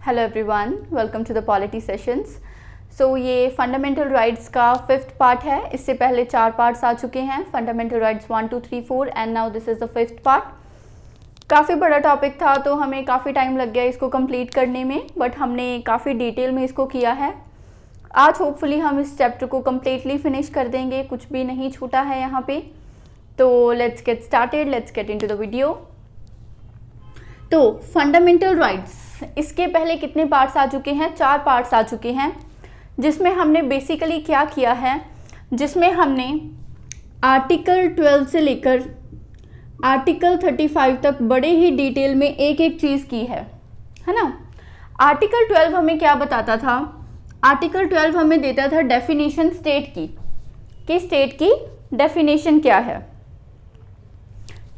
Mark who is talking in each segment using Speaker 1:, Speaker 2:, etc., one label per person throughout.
Speaker 1: Hello everyone, welcome to the polity sessions. So ये fundamental rights का 5th part है। इससे पहले 4 पार्ट्स आ चुके हैं, fundamental rights 1, 2, 3, 4 and now this is the 5th part. काफ़ी बड़ा टॉपिक था तो हमें काफ़ी टाइम लग गया इसको कंप्लीट करने में, बट हमने काफ़ी डिटेल में इसको किया है। आज होपफुली हम इस चैप्टर को कम्प्लीटली फिनिश कर देंगे, कुछ भी नहीं छूटा है यहाँ पे। तो let's get started, let's get into the video. तो फंडामेंटल राइट्स, इसके पहले कितने पार्ट्स आ चुके हैं? 4 पार्ट्स आ चुके हैं, जिसमें हमने बेसिकली क्या किया है, जिसमें हमने आर्टिकल 12 से लेकर आर्टिकल 35 तक बड़े ही डिटेल में एक एक चीज़ की है ना। आर्टिकल 12 हमें क्या बताता था? आर्टिकल 12 हमें देता था डेफिनेशन स्टेट की, कि स्टेट की डेफिनेशन क्या है।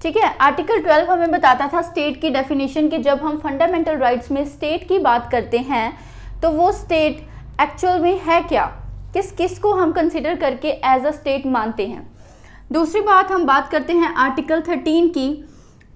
Speaker 1: ठीक है, आर्टिकल 12 हमें बताता था स्टेट की डेफिनेशन कि जब हम फंडामेंटल राइट्स में स्टेट की बात करते हैं तो वो स्टेट एक्चुअल में है क्या, किस किस को हम कंसिडर करके एज अ स्टेट मानते हैं। दूसरी बात, हम बात करते हैं आर्टिकल 13 की।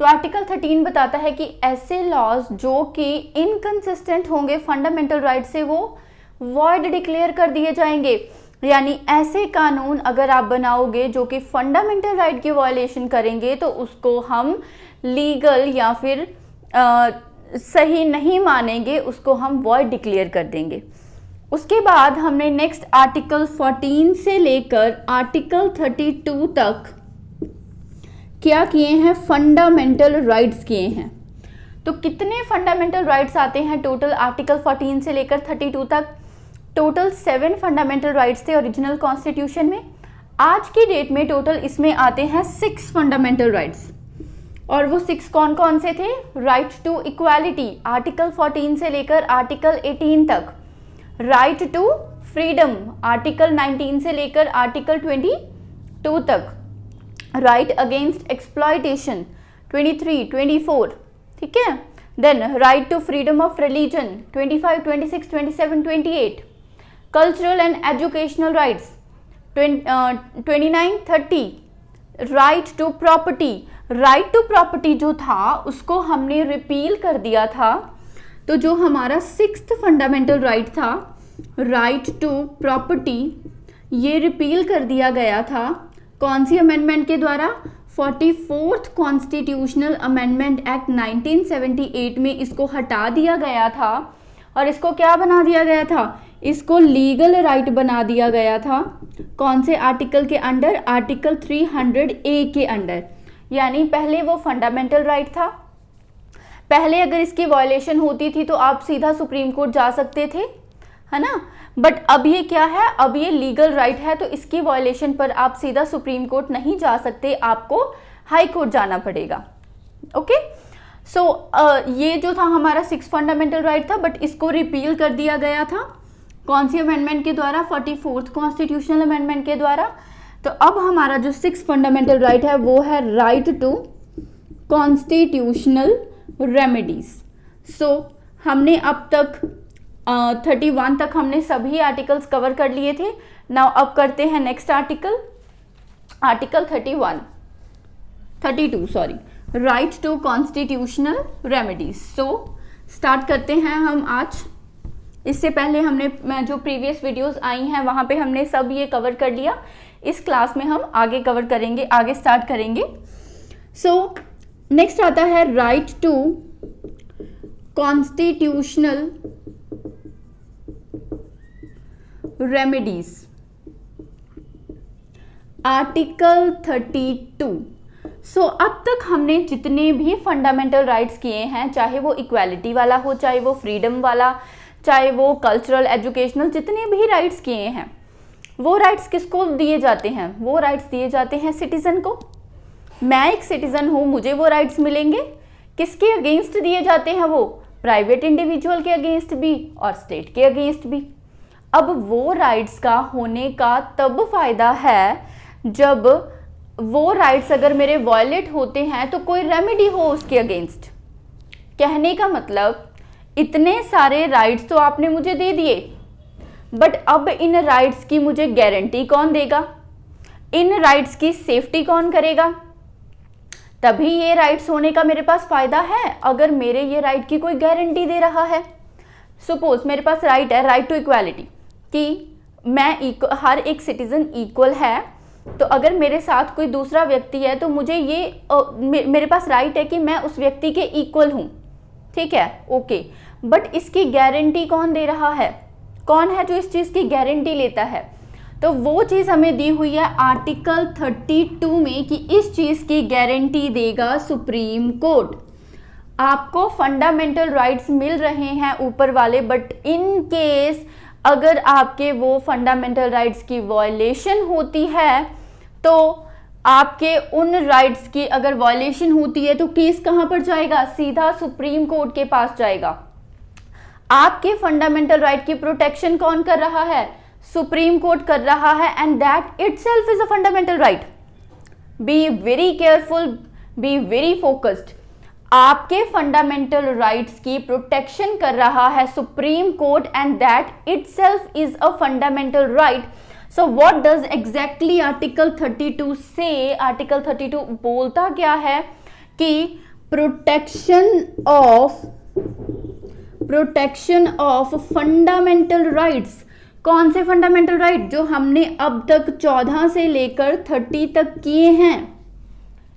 Speaker 1: तो आर्टिकल 13 बताता है कि ऐसे लॉज जो कि इनकंसिस्टेंट होंगे फंडामेंटल राइट से, वो वॉइड डिक्लेयर कर दिए जाएंगे। यानी ऐसे कानून अगर आप बनाओगे जो कि फंडामेंटल राइट की वायलेशन करेंगे तो उसको हम लीगल या फिर सही नहीं मानेंगे, उसको हम वॉइड डिक्लेयर कर देंगे। उसके बाद हमने नेक्स्ट आर्टिकल 14 से लेकर आर्टिकल 32 तक क्या किए हैं? फंडामेंटल राइट्स किए हैं। तो कितने फंडामेंटल राइट्स आते हैं टोटल? आर्टिकल 14 से लेकर 32 तक टोटल 7 फंडामेंटल राइट्स थे ओरिजिनल कॉन्स्टिट्यूशन में। आज की डेट में टोटल इसमें आते हैं 6 फंडामेंटल राइट्स। और वो 6 कौन कौन से थे? राइट टू इक्वालिटी आर्टिकल 14 से लेकर आर्टिकल 18 तक, राइट टू फ्रीडम आर्टिकल 19 से लेकर आर्टिकल 22 तक, राइट अगेंस्ट एक्सप्लॉयटेशन 23, 24, ठीक है। Then right to freedom of religion 25, 26, 27, 28, cultural and educational rights 29, 30, right to property. Right to property जो था उसको हमने रिपील कर दिया था। तो जो हमारा 6th फंडामेंटल राइट था, राइट टू प्रॉपर्टी, ये रिपील कर दिया गया था। कौन सी अमेंडमेंट के द्वारा? 44th कॉन्स्टिट्यूशनल अमेंडमेंट एक्ट 1978 में इसको हटा दिया गया था और इसको क्या बना दिया गया था? इसको लीगल राइट बना दिया गया था। कौन से आर्टिकल के अंडर? आर्टिकल 300A के अंडर। यानी पहले वो फंडामेंटल राइट था, पहले अगर इसकी वायलेशन होती थी तो आप सीधा सुप्रीम कोर्ट जा सकते थे, है ना। बट अब ये क्या है? अब ये लीगल राइट है, तो इसकी वायलेशन पर आप सीधा सुप्रीम कोर्ट नहीं जा सकते, आपको हाई कोर्ट जाना पड़ेगा। ओके, सो ये जो था हमारा 6 फंडामेंटल राइट था, बट इसको रिपील कर दिया गया था। कौन सी अमेंडमेंट के द्वारा? 44th कॉन्स्टिट्यूशनल अमेंडमेंट के द्वारा। तो अब हमारा जो 6 फंडामेंटल राइट है वो है राइट टू कॉन्स्टिट्यूशनल रेमेडीज। सो हमने अब तक 31 तक हमने सभी आर्टिकल्स कवर कर लिए थे। नाउ अब करते हैं next article, article 32 sorry, right to constitutional remedies. So start करते हैं हम आज। इससे पहले हमने जो प्रीवियस वीडियोस आई हैं वहाँ पे हमने सब ये कवर कर लिया। इस क्लास में हम आगे कवर करेंगे, आगे स्टार्ट करेंगे। सो नेक्स्ट आता है right to constitutional remedies, article 32। So अब तक हमने जितने भी फंडामेंटल राइट्स किए हैं, चाहे वो इक्वालिटी वाला हो, चाहे वो फ्रीडम वाला, चाहे वो कल्चरल एजुकेशनल, जितने भी राइट्स किए हैं, वो राइट्स किसको दिए जाते हैं? वो राइट्स दिए जाते हैं सिटीजन को। मैं एक सिटीजन हूँ, मुझे वो राइट्स मिलेंगे। किसके अगेंस्ट दिए जाते हैं वो? प्राइवेट इंडिविजुअल के अगेंस्ट भी और स्टेट के अगेंस्ट भी। अब वो राइट्स का होने का तब फायदा है जब वो राइट्स अगर मेरे वायलेट होते हैं तो कोई रेमेडी हो उसके अगेंस्ट। कहने का मतलब, इतने सारे राइट्स तो आपने मुझे दे दिए, बट अब इन राइट्स की मुझे गारंटी कौन देगा? इन राइट्स की सेफ्टी कौन करेगा? तभी ये राइट्स होने का मेरे पास फायदा है, अगर मेरे ये राइट की कोई गारंटी दे रहा है। सपोज मेरे पास राइट है, राइट टू इक्वालिटी, कि मैं हर एक सिटीजन इक्वल है, तो अगर मेरे साथ कोई दूसरा व्यक्ति है तो मुझे मेरे पास राइट है कि मैं उस व्यक्ति के इक्वल हूँ, ठीक है, ओके। बट इसकी गारंटी कौन दे रहा है, कौन है जो इस चीज़ की गारंटी लेता है? तो वो चीज़ हमें दी हुई है आर्टिकल 32 में कि इस चीज़ की गारंटी देगा सुप्रीम कोर्ट। आपको फंडामेंटल राइट्स मिल रहे हैं ऊपर वाले, बट इन केस अगर आपके वो फंडामेंटल राइट्स की वायलेशन होती है, तो आपके उन राइट्स की अगर वायलेशन होती है तो केस कहां पर जाएगा? सीधा सुप्रीम कोर्ट के पास जाएगा। आपके फंडामेंटल राइट की प्रोटेक्शन कौन कर रहा है? सुप्रीम कोर्ट कर रहा है, and that itself is a fundamental right. Be very careful, be very focused. आपके फंडामेंटल राइट्स की प्रोटेक्शन कर रहा है supreme court, and that itself is a fundamental right. So what does exactly article 32 से? Article 32 बोलता क्या है कि प्रोटेक्शन ऑफ फंडामेंटल राइट्स। कौन से फंडामेंटल राइट? जो हमने अब तक 14 से लेकर 30 तक किए हैं।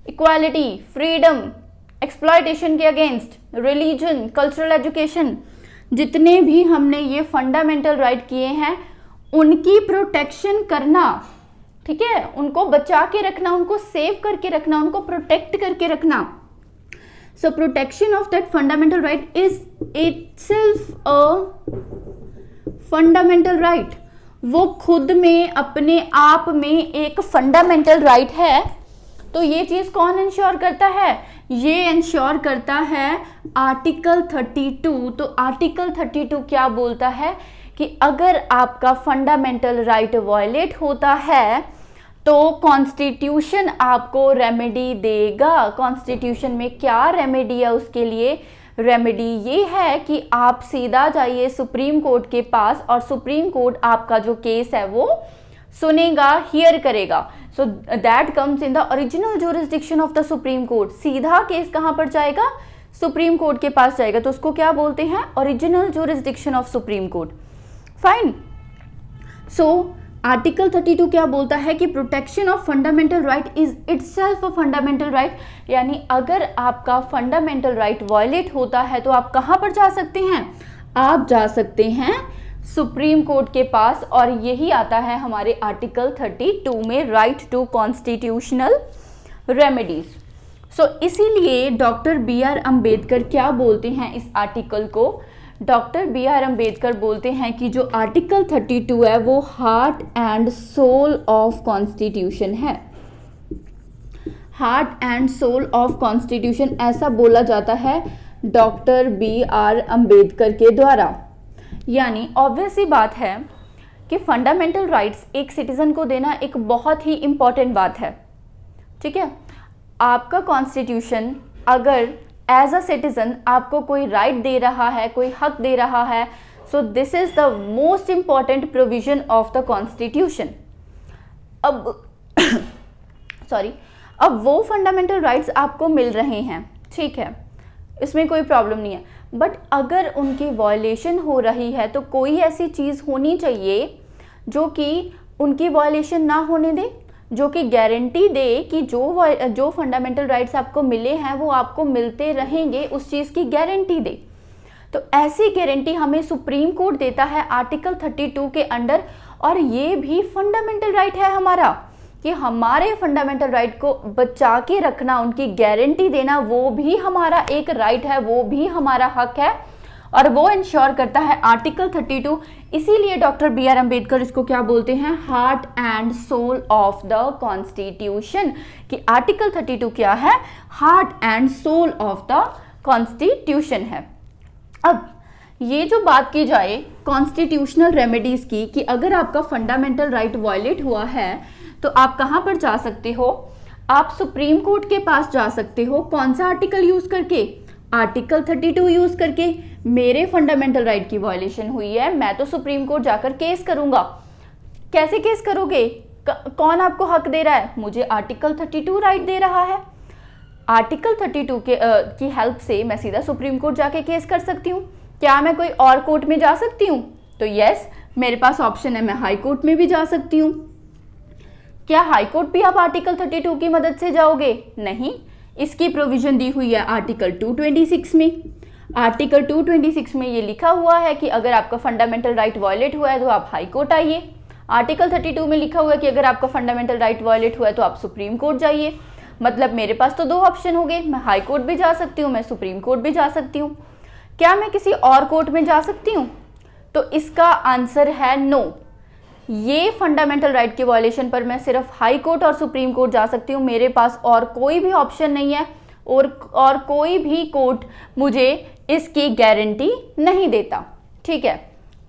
Speaker 1: इक्वालिटी, फ्रीडम, एक्सप्लॉयटेशन के अगेंस्ट, रिलीजन, कल्चरल एजुकेशन, जितने भी हमने ये फंडामेंटल राइट किए हैं उनकी प्रोटेक्शन करना, ठीक है, उनको बचा के रखना, उनको सेव करके रखना, उनको प्रोटेक्ट करके रखना। So protection of that fundamental right is itself a fundamental right. वो खुद में अपने आप में एक फंडामेंटल राइट है। तो ये चीज कौन इंश्योर करता है? ये इंश्योर करता है आर्टिकल 32। तो आर्टिकल 32 क्या बोलता है कि अगर आपका फंडामेंटल राइट वायलेट होता है तो कॉन्स्टिट्यूशन आपको रेमेडी देगा। कॉन्स्टिट्यूशन में क्या रेमेडी है? उसके लिए रेमेडी ये है कि आप सीधा जाइए सुप्रीम कोर्ट के पास और सुप्रीम कोर्ट आपका जो केस है वो सुनेगा, हियर करेगा। So that comes in the original jurisdiction of the Supreme court. सीधा केस कहां पर जाएगा? सुप्रीम कोर्ट के पास जाएगा। तो उसको क्या बोलते हैं? Original jurisdiction of supreme court. Fine. So article 32 क्या बोलता है कि protection of fundamental right is itself a fundamental right. यानी अगर आपका फंडामेंटल राइट वायलेट होता है तो आप कहां पर जा सकते हैं? आप जा सकते हैं सुप्रीम कोर्ट के पास, और यही आता है हमारे आर्टिकल 32 में, राइट टू कॉन्स्टिट्यूशनल रेमेडीज। सो इसीलिए डॉक्टर B.R. अम्बेडकर क्या बोलते हैं इस आर्टिकल को? Doctor B.R. अम्बेडकर बोलते हैं कि जो आर्टिकल 32 है वो heart and soul of constitution है। Heart and soul of constitution ऐसा बोला जाता है डॉक्टर B.R. अम्बेडकर के द्वारा। यानी ऑब्वियस सी बात है कि फंडामेंटल राइट्स एक सिटीजन को देना एक बहुत ही इंपॉर्टेंट बात है, ठीक है। आपका कॉन्स्टिट्यूशन अगर एज अ सिटीजन आपको कोई राइट दे रहा है, कोई हक दे रहा है, so this is the most important provision of the constitution. अब अब वो फंडामेंटल राइट्स आपको मिल रहे हैं, ठीक है, इसमें कोई प्रॉब्लम नहीं है। बट अगर उनकी वायलेशन हो रही है तो कोई ऐसी चीज़ होनी चाहिए जो कि उनकी वायलेशन ना होने दे, जो कि गारंटी दे कि जो फंडामेंटल राइट्स आपको मिले हैं वो आपको मिलते रहेंगे, उस चीज़ की गारंटी दे। तो ऐसी गारंटी हमें सुप्रीम कोर्ट देता है आर्टिकल 32 के अंडर, और ये भी फंडामेंटल राइट है हमारा कि हमारे फंडामेंटल राइट को बचा के रखना, उनकी गारंटी देना, वो भी हमारा एक राइट है, वो भी हमारा हक है, और वो इंश्योर करता है आर्टिकल 32। इसीलिए डॉक्टर B.R. अम्बेडकर इसको क्या बोलते हैं? Heart and soul of the constitution. कि आर्टिकल 32 क्या है? Heart and soul of the constitution है। अब ये जो बात की जाए कॉन्स्टिट्यूशनल रेमेडीज की, कि अगर आपका फंडामेंटल राइट वायलेट हुआ है तो आप कहां पर जा सकते हो? आप सुप्रीम कोर्ट के पास जा सकते हो। कौन सा आर्टिकल यूज करके? आर्टिकल 32 यूज करके। मेरे फंडामेंटल राइट की वायलेशन हुई है, मैं तो सुप्रीम कोर्ट जाकर केस करूंगा। कैसे केस करोगे? कौन आपको हक दे रहा है? मुझे आर्टिकल 32 राइट दे रहा है। आर्टिकल 32 की हेल्प से मैं सीधा सुप्रीम कोर्ट जाके केस कर सकती हूँ। क्या मैं कोई और कोर्ट में जा सकती हूँ? तो यस, मेरे पास ऑप्शन है, मैं हाई कोर्ट में भी जा सकती हूँ। क्या हाई कोर्ट भी आप आर्टिकल 32 की मदद से जाओगे? नहीं, इसकी प्रोविजन दी हुई है आर्टिकल 226 में। आर्टिकल 226 में ये लिखा हुआ है कि अगर आपका फंडामेंटल राइट वायलेट हुआ है तो आप हाई कोर्ट आइए। आर्टिकल 32 में लिखा हुआ है कि अगर आपका फंडामेंटल राइट वायलेट हुआ है तो आप सुप्रीम कोर्ट जाइए। मतलब मेरे पास तो दो ऑप्शन हो गए, मैं हाई कोर्ट भी जा सकती हूँ, मैं सुप्रीम कोर्ट भी जा सकती हूँ। क्या मैं किसी और कोर्ट में जा सकती हूँ? तो इसका आंसर है नो। ये फंडामेंटल राइट के वायलेशन पर मैं सिर्फ हाई कोर्ट और सुप्रीम कोर्ट जा सकती हूँ, मेरे पास और कोई भी ऑप्शन नहीं है और कोई भी कोर्ट मुझे इसकी गारंटी नहीं देता। ठीक है,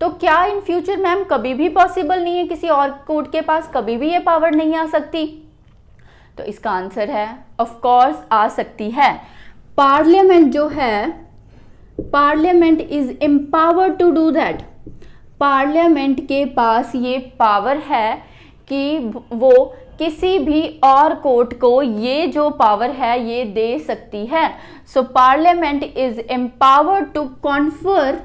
Speaker 1: तो क्या इन फ्यूचर मैम कभी भी पॉसिबल नहीं है, किसी और कोर्ट के पास कभी भी ये पावर नहीं आ सकती? तो इसका आंसर है ऑफ कोर्स आ सकती है। पार्लियामेंट जो है, Parliament is empowered to do that. Parliament के पास ये पावर है कि वो किसी भी और कोर्ट को ये जो पावर है ये दे सकती है। So parliament is empowered to confer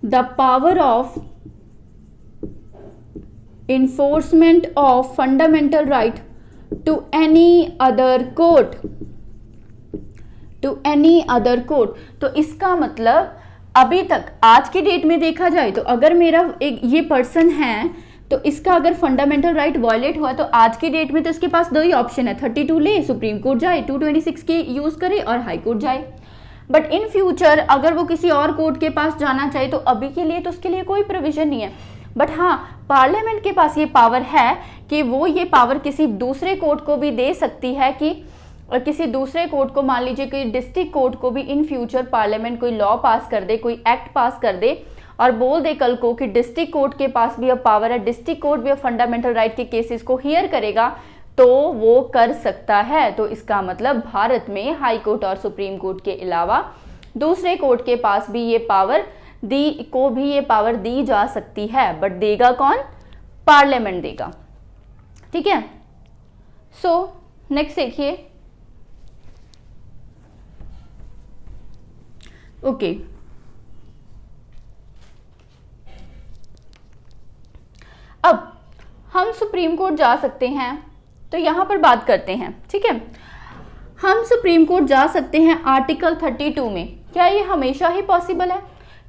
Speaker 1: the power of enforcement of fundamental right to any other court, तो इसका मतलब अभी तक आज के डेट में देखा जाए तो अगर मेरा एक ये पर्सन है तो इसका अगर फंडामेंटल राइट वायलेट हुआ तो आज की डेट में तो इसके पास दो ही ऑप्शन है, 32 ले, सुप्रीम कोर्ट जाए, 226 के यूज करे और हाई कोर्ट जाए। बट इन फ्यूचर अगर वो किसी और कोर्ट के पास जाना चाहे तो अभी के लिए तो उसके लिए कोई प्रोविजन नहीं है। बट हाँ, पार्लियामेंट के पास ये पावर है कि वो ये पावर किसी दूसरे कोर्ट को भी दे सकती है कि किसी दूसरे कोर्ट को, मान लीजिए कि डिस्ट्रिक्ट कोर्ट को भी इन फ्यूचर पार्लियामेंट कोई लॉ पास कर दे, कोई एक्ट पास कर दे और बोल दे कल को कि डिस्ट्रिक्ट कोर्ट के पास भी अब पावर है, डिस्ट्रिक्ट कोर्ट भी अब फंडामेंटल राइट के केसेस को हियर करेगा, तो वो कर सकता है। तो इसका मतलब भारत में हाई कोर्ट और सुप्रीम कोर्ट के अलावा दूसरे कोर्ट के पास भी ये पावर दी जा सकती है। बट देगा कौन? पार्लियामेंट देगा। ठीक है, सो नेक्स्ट देखिए। ओके, अब हम सुप्रीम कोर्ट जा सकते हैं तो यहां पर बात करते हैं। ठीक है, हम सुप्रीम कोर्ट जा सकते हैं आर्टिकल 32 में। क्या ये हमेशा ही पॉसिबल है?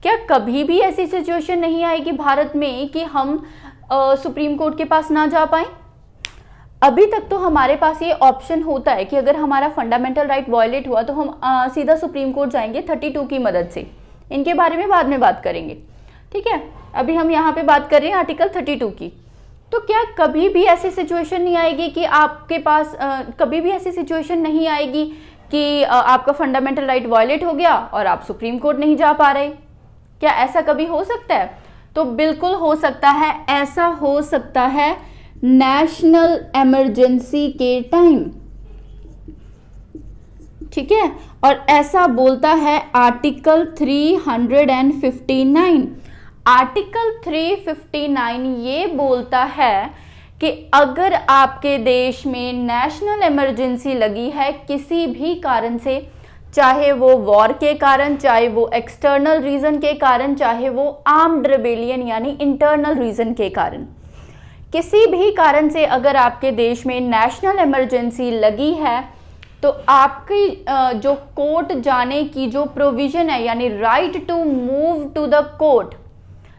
Speaker 1: क्या कभी भी ऐसी सिचुएशन नहीं आएगी भारत में कि हम सुप्रीम कोर्ट के पास ना जा पाए? अभी तक तो हमारे पास ये ऑप्शन होता है कि अगर हमारा फंडामेंटल राइट वायलेट हुआ तो हम सीधा सुप्रीम कोर्ट जाएंगे 32 की मदद से। इनके बारे में बाद में बात करेंगे। ठीक है, अभी हम यहाँ पे बात कर रहे हैं आर्टिकल 32 की। तो क्या कभी भी ऐसी सिचुएशन नहीं आएगी कि आपके पास कभी भी ऐसी सिचुएशन नहीं आएगी कि आपका फंडामेंटल राइट वायलेट हो गया और आप सुप्रीम कोर्ट नहीं जा पा रहे? क्या ऐसा कभी हो सकता है? तो बिल्कुल हो सकता है। ऐसा हो सकता है नेशनल इमरजेंसी के टाइम। ठीक है, और ऐसा बोलता है आर्टिकल 359। आर्टिकल 359 ये बोलता है कि अगर आपके देश में नेशनल इमरजेंसी लगी है किसी भी कारण से, चाहे वो वॉर के कारण, चाहे वो एक्सटर्नल रीजन के कारण, चाहे वो आर्म्ड रिबेलियन यानी इंटरनल रीजन के कारण, किसी भी कारण से अगर आपके देश में नेशनल इमरजेंसी लगी है तो आपकी जो कोर्ट जाने की जो प्रोविजन है यानी right to move to the court,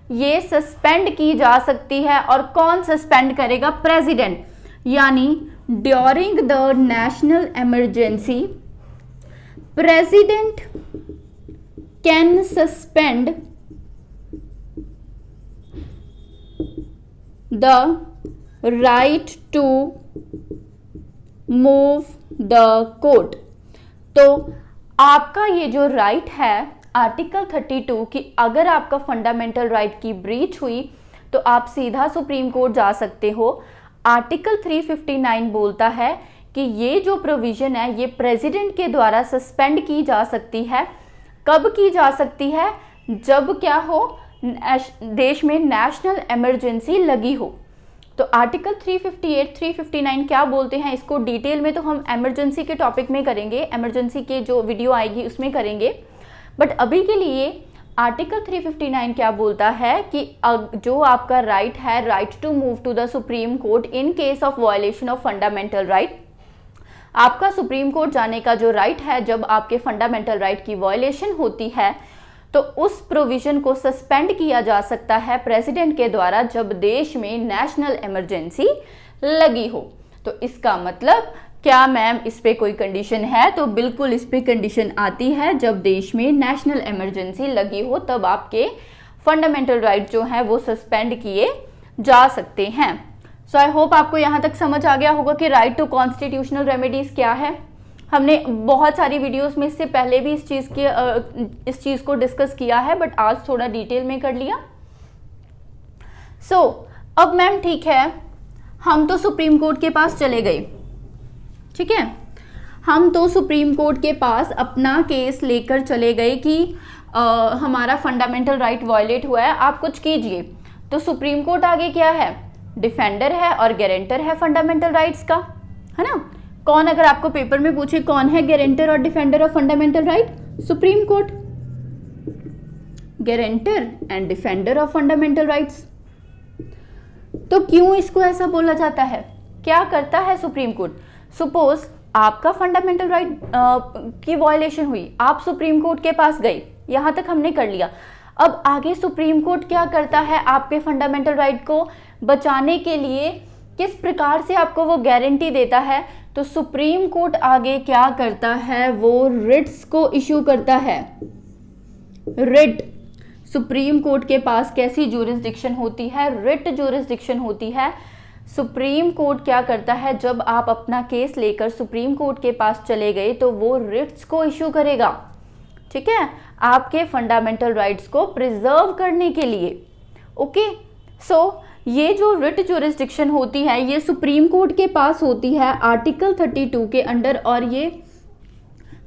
Speaker 1: ये सस्पेंड की जा सकती है। और कौन सस्पेंड करेगा? प्रेसिडेंट। यानी during the national emergency president can suspend the right to move the court. तो आपका ये जो राइट है आर्टिकल 32 कि अगर आपका फंडामेंटल राइट की ब्रीच हुई तो आप सीधा सुप्रीम कोर्ट जा सकते हो। आर्टिकल 359 बोलता है कि ये जो प्रोविजन है ये प्रेसिडेंट के द्वारा सस्पेंड की जा सकती है। कब की जा सकती है? जब क्या हो, देश में नेशनल इमरजेंसी लगी हो। तो आर्टिकल 358, 359 क्या बोलते हैं, इसको डिटेल में तो हम इमरजेंसी के टॉपिक में करेंगे, इमरजेंसी के जो वीडियो आएगी उसमें करेंगे। बट अभी के लिए आर्टिकल 359 क्या बोलता है कि जो आपका राइट है, right to move to the Supreme Court in case of violation of fundamental right, आपका सुप्रीम कोर्ट जाने का जो राइट है जब आपके फंडामेंटल राइट की वायलेशन होती है, तो उस प्रोविजन को सस्पेंड किया जा सकता है प्रेसिडेंट के द्वारा जब देश में नेशनल इमरजेंसी लगी हो। तो इसका मतलब क्या मैम इस पे कोई कंडीशन है, तो बिल्कुल इस पे कंडीशन आती है, जब देश में नेशनल इमरजेंसी लगी हो तब आपके फंडामेंटल राइट जो हैं वो सस्पेंड किए जा सकते हैं। सो आई होप आपको यहाँ तक समझ आ गया होगा कि राइट टू कॉन्स्टिट्यूशनल रेमेडीज क्या है। हमने बहुत सारी वीडियोस में इससे पहले भी इस चीज़ को डिस्कस किया है, बट आज थोड़ा डिटेल में कर लिया। सो अब मैम ठीक है, हम तो सुप्रीम कोर्ट के पास चले गए, ठीक है, हम तो सुप्रीम कोर्ट के पास अपना केस लेकर चले गए कि हमारा फंडामेंटल राइट वायलेट हुआ है, आप कुछ कीजिए। तो सुप्रीम कोर्ट आगे क्या है, डिफेंडर है और गारंटर है फंडामेंटल राइट्स का, है ना। कौन, अगर आपको पेपर में पूछे कौन है गारंटर और defender of fundamental right, supreme court, guarantor and defender of fundamental rights. तो क्यों इसको ऐसा बोला जाता है, क्या करता है सुप्रीम कोर्ट, सपोज आपका फंडामेंटल राइट की वायलेशन हुई, आप सुप्रीम कोर्ट के पास गए, यहां तक हमने कर लिया। अब आगे सुप्रीम कोर्ट क्या करता है, आपके फंडामेंटल राइट को बचाने के लिए किस प्रकार से आपको वो गारंटी देता है, तो सुप्रीम कोर्ट आगे क्या करता है, वो रिट्स को इशू करता है। रिट, सुप्रीम कोर्ट के पास कैसी ज्यूरिसडिक्शन होती है, रिट ज्यूरिसडिक्शन होती है। सुप्रीम कोर्ट क्या करता है, जब आप अपना केस लेकर सुप्रीम कोर्ट के पास चले गए तो वो रिट्स को इशू करेगा, ठीक है, आपके फंडामेंटल राइट्स को प्रिजर्व करने के लिए। ओके, सो ये जो रिट ज्यूरिसडिक्शन होती है ये सुप्रीम कोर्ट के पास होती है आर्टिकल 32 के अंडर, और ये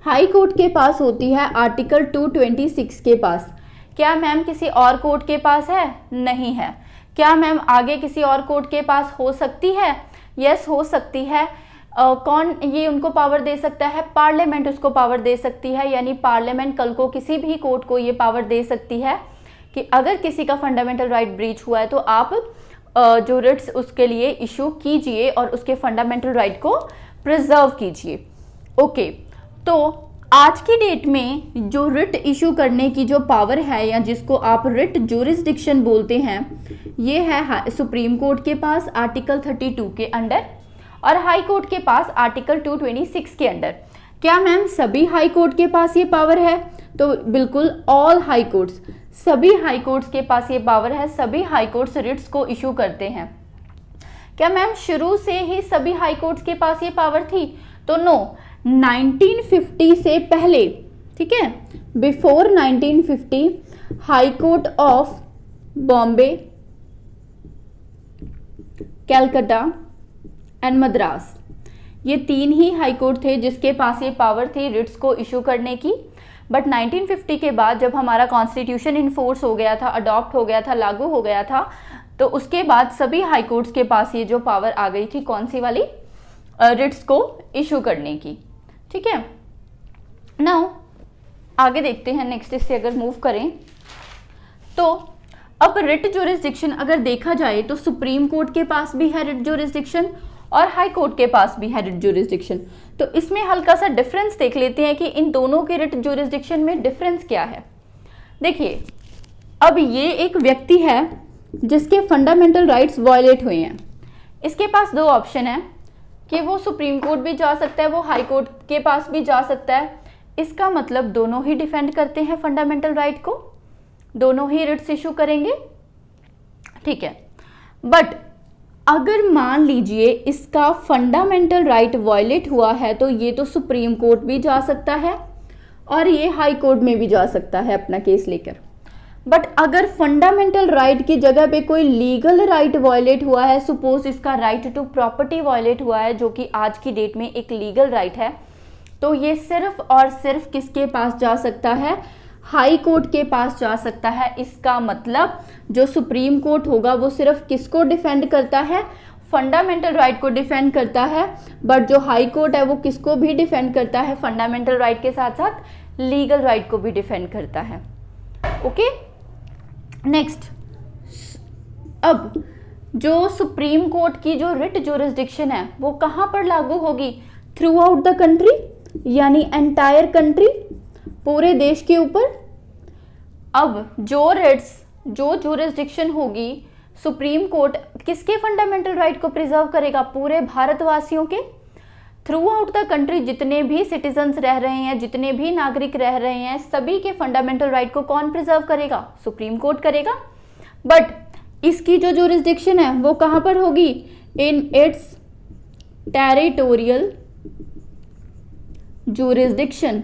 Speaker 1: हाई कोर्ट के पास होती है आर्टिकल 226 के पास। क्या मैम किसी और कोर्ट के पास है, नहीं है। क्या मैम आगे किसी और कोर्ट के पास हो सकती है, यस हो सकती है। कौन ये उनको पावर दे सकता है, पार्लियामेंट उसको पावर दे सकती है, यानी पार्लियामेंट कल को किसी भी कोर्ट को ये पावर दे सकती है कि अगर किसी का फंडामेंटल राइट ब्रीच हुआ है तो आप जो रिट्स उसके लिए इशू कीजिए और उसके फंडामेंटल राइट को प्रिजर्व कीजिए। ओके, तो आज की डेट में जो रिट इशू करने की जो पावर है या जिसको आप रिट ज्यूरिसडिक्शन बोलते हैं, ये है सुप्रीम कोर्ट के पास आर्टिकल 32 के अंडर और हाई कोर्ट के पास आर्टिकल 226 के अंडर। क्या मैम सभी हाई कोर्ट के पास ये पावर है, तो बिल्कुल ऑल हाई कोर्ट्स, सभी हाई कोर्ट्स के पास ये पावर है, सभी हाई कोर्ट्स रिट्स को इशू करते हैं। क्या मैम शुरू से ही सभी हाई कोर्ट्स के पास ये पावर थी, तो नो, 1950 से पहले, ठीक है, before 1950 high court of Bombay, Calcutta and Madras, ये तीन ही हाई कोर्ट थे जिसके पास ये पावर थी रिट्स को इशू करने की। बट 1950 के बाद जब हमारा कॉन्स्टिट्यूशन इन फोर्स हो गया था, अडॉप्ट हो गया था, लागू हो गया था, तो उसके बाद सभी हाई कोर्ट्स के पास ये जो पावर आ गई थी, कौन सी वाली, रिट्स को इशू करने की, ठीक है। नाउ आगे देखते हैं, नेक्स्ट इससे अगर मूव करें तो अब रिट ज्यूरिसडिक्शन अगर देखा जाए तो सुप्रीम कोर्ट के पास भी है रिट ज्यूरिसडिक्शन और हाई कोर्ट के पास भी है रिट ज्यूरिसडिक्शन। तो इसमें हल्का सा डिफरेंस देख लेते हैं कि इन दोनों के रिट ज्यूरिसडिक्शन में डिफरेंस क्या है। देखिए, अब ये एक व्यक्ति है जिसके फंडामेंटल राइट्स वायलेट हुए हैं, इसके पास दो ऑप्शन है कि वो सुप्रीम कोर्ट भी जा सकता है, वो हाई कोर्ट के पास भी जा सकता है। इसका मतलब दोनों ही डिफेंड करते हैं फंडामेंटल राइट को, दोनों ही रिट्स इशू करेंगे, ठीक है। बट अगर मान लीजिए इसका फंडामेंटल राइट वायलेट हुआ है तो ये तो सुप्रीम कोर्ट भी जा सकता है और ये हाई कोर्ट में भी जा सकता है अपना केस लेकर। बट अगर फंडामेंटल राइट की जगह पे कोई लीगल राइट वायलेट हुआ है, सपोज इसका राइट टू प्रॉपर्टी वायलेट हुआ है जो कि आज की डेट में एक लीगल राइट है, तो ये सिर्फ और सिर्फ किसके पास जा सकता है, हाई कोर्ट के पास जा सकता है। इसका मतलब जो सुप्रीम कोर्ट होगा वो सिर्फ किसको डिफेंड करता है, फंडामेंटल राइट को डिफेंड करता है, बट जो हाई कोर्ट है वो किसको भी डिफेंड करता है, फंडामेंटल राइट के साथ साथ लीगल राइट को भी डिफेंड करता है। ओके, नेक्स्ट, अब जो सुप्रीम कोर्ट की जो रिट ज्यूरिसडिक्शन है वो कहाँ पर लागू होगी, थ्रू आउट द कंट्री, यानी एंटायर कंट्री, पूरे देश के ऊपर। अब जो रिट्स, जो ज्यूरिसडिक्शन होगी, सुप्रीम कोर्ट किसके फंडामेंटल राइट को प्रिजर्व करेगा, पूरे भारतवासियों के, थ्रू आउट द कंट्री। जितने भी सिटीजन्स रह रहे हैं, जितने भी नागरिक रह रहे हैं, सभी के फंडामेंटल राइट को कौन प्रिजर्व करेगा, सुप्रीम कोर्ट करेगा। बट इसकी जो ज्यूरिसडिक्शन है वो कहाँ पर होगी, इन इट्स टेरिटोरियल ज्यूरिसडिक्शन।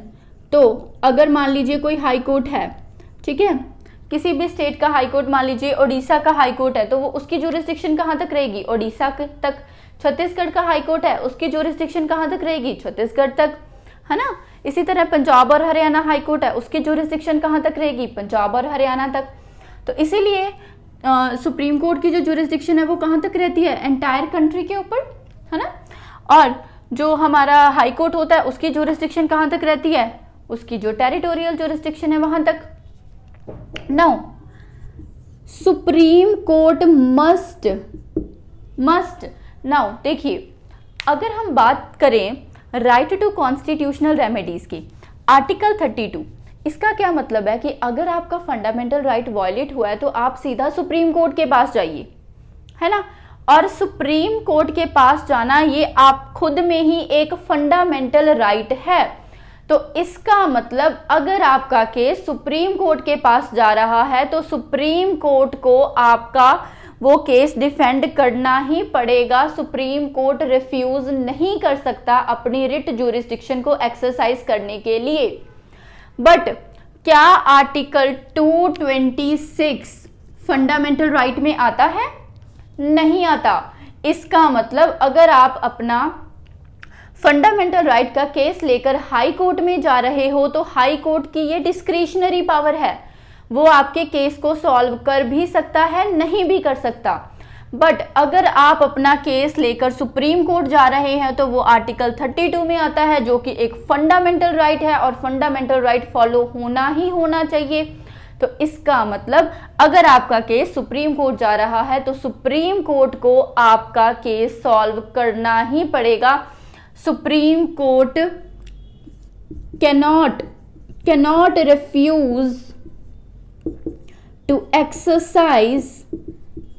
Speaker 1: तो अगर मान लीजिए कोई हाई कोर्ट है, ठीक है, किसी भी स्टेट का हाई कोर्ट, मान लीजिए ओडिशा का हाई कोर्ट है, तो वो उसकी ज्यूरिसडिक्शन कहाँ तक रहेगी, ओडिशा तक। छत्तीसगढ़ का हाई कोर्ट है, उसकी ज्यूरिसडिक्शन कहाँ तक रहेगी, छत्तीसगढ़ तक, है ना। इसी तरह पंजाब और हरियाणा हाई कोर्ट है, उसकी ज्यूरिसडिक्शन कहाँ तक रहेगी, पंजाब और हरियाणा तक। तो इसीलिए सुप्रीम कोर्ट की जो ज्यूरिसडिक्शन है वो कहाँ तक रहती है, एंटायर कंट्री के ऊपर, है ना। और जो हमारा हाई कोर्ट होता है उसकी ज्यूरिसडिक्शन कहाँ तक रहती है, उसकी जो टेरिटोरियल ज्यूरिसडिक्शन है वहां तक। Now supreme court must, now देखिए, अगर हम बात करें राइट टू कॉन्स्टिट्यूशनल रेमेडीज की, आर्टिकल 32, इसका क्या मतलब है कि अगर आपका फंडामेंटल राइट वायलेट हुआ है तो आप सीधा सुप्रीम कोर्ट के पास जाइए, है ना। और सुप्रीम कोर्ट के पास जाना ये आप खुद में ही एक फंडामेंटल राइट है। तो इसका मतलब अगर आपका केस सुप्रीम कोर्ट के पास जा रहा है तो सुप्रीम कोर्ट को आपका वो केस डिफेंड करना ही पड़ेगा। सुप्रीम कोर्ट रिफ्यूज नहीं कर सकता अपनी रिट ज्यूरिसडिक्शन को एक्सरसाइज करने के लिए। बट क्या आर्टिकल 226 फंडामेंटल राइट में आता है, नहीं आता। इसका मतलब अगर आप अपना फंडामेंटल राइट का केस लेकर हाई कोर्ट में जा रहे हो तो हाई कोर्ट की ये डिस्क्रिशनरी पावर है, वो आपके केस को सॉल्व कर भी सकता है, नहीं भी कर सकता। बट अगर आप अपना केस लेकर सुप्रीम कोर्ट जा रहे हैं तो वो आर्टिकल 32 में आता है, जो कि एक फंडामेंटल राइट है और फंडामेंटल राइट फॉलो होना ही होना चाहिए। तो इसका मतलब अगर आपका केस सुप्रीम कोर्ट जा रहा है तो सुप्रीम कोर्ट को आपका केस सॉल्व करना ही पड़ेगा। Supreme court cannot refuse to exercise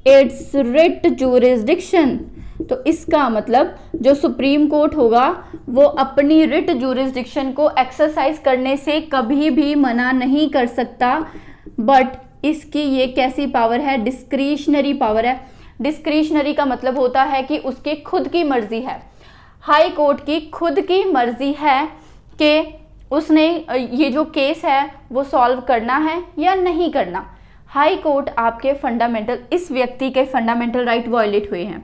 Speaker 1: its writ jurisdiction। तो इसका मतलब जो सुप्रीम कोर्ट होगा वो अपनी रिट ज्यूरिसडिक्शन को एक्सरसाइज करने से कभी भी मना नहीं कर सकता। बट इसकी ये कैसी पावर है, डिस्क्रिशनरी पावर है। डिस्क्रिशनरी का मतलब होता है कि उसकी खुद की मर्जी है, हाई कोर्ट की खुद की मर्जी है कि उसने ये जो केस है वो सॉल्व करना है या नहीं करना। हाई कोर्ट आपके फंडामेंटल, इस व्यक्ति के फंडामेंटल राइट वायलेट हुए हैं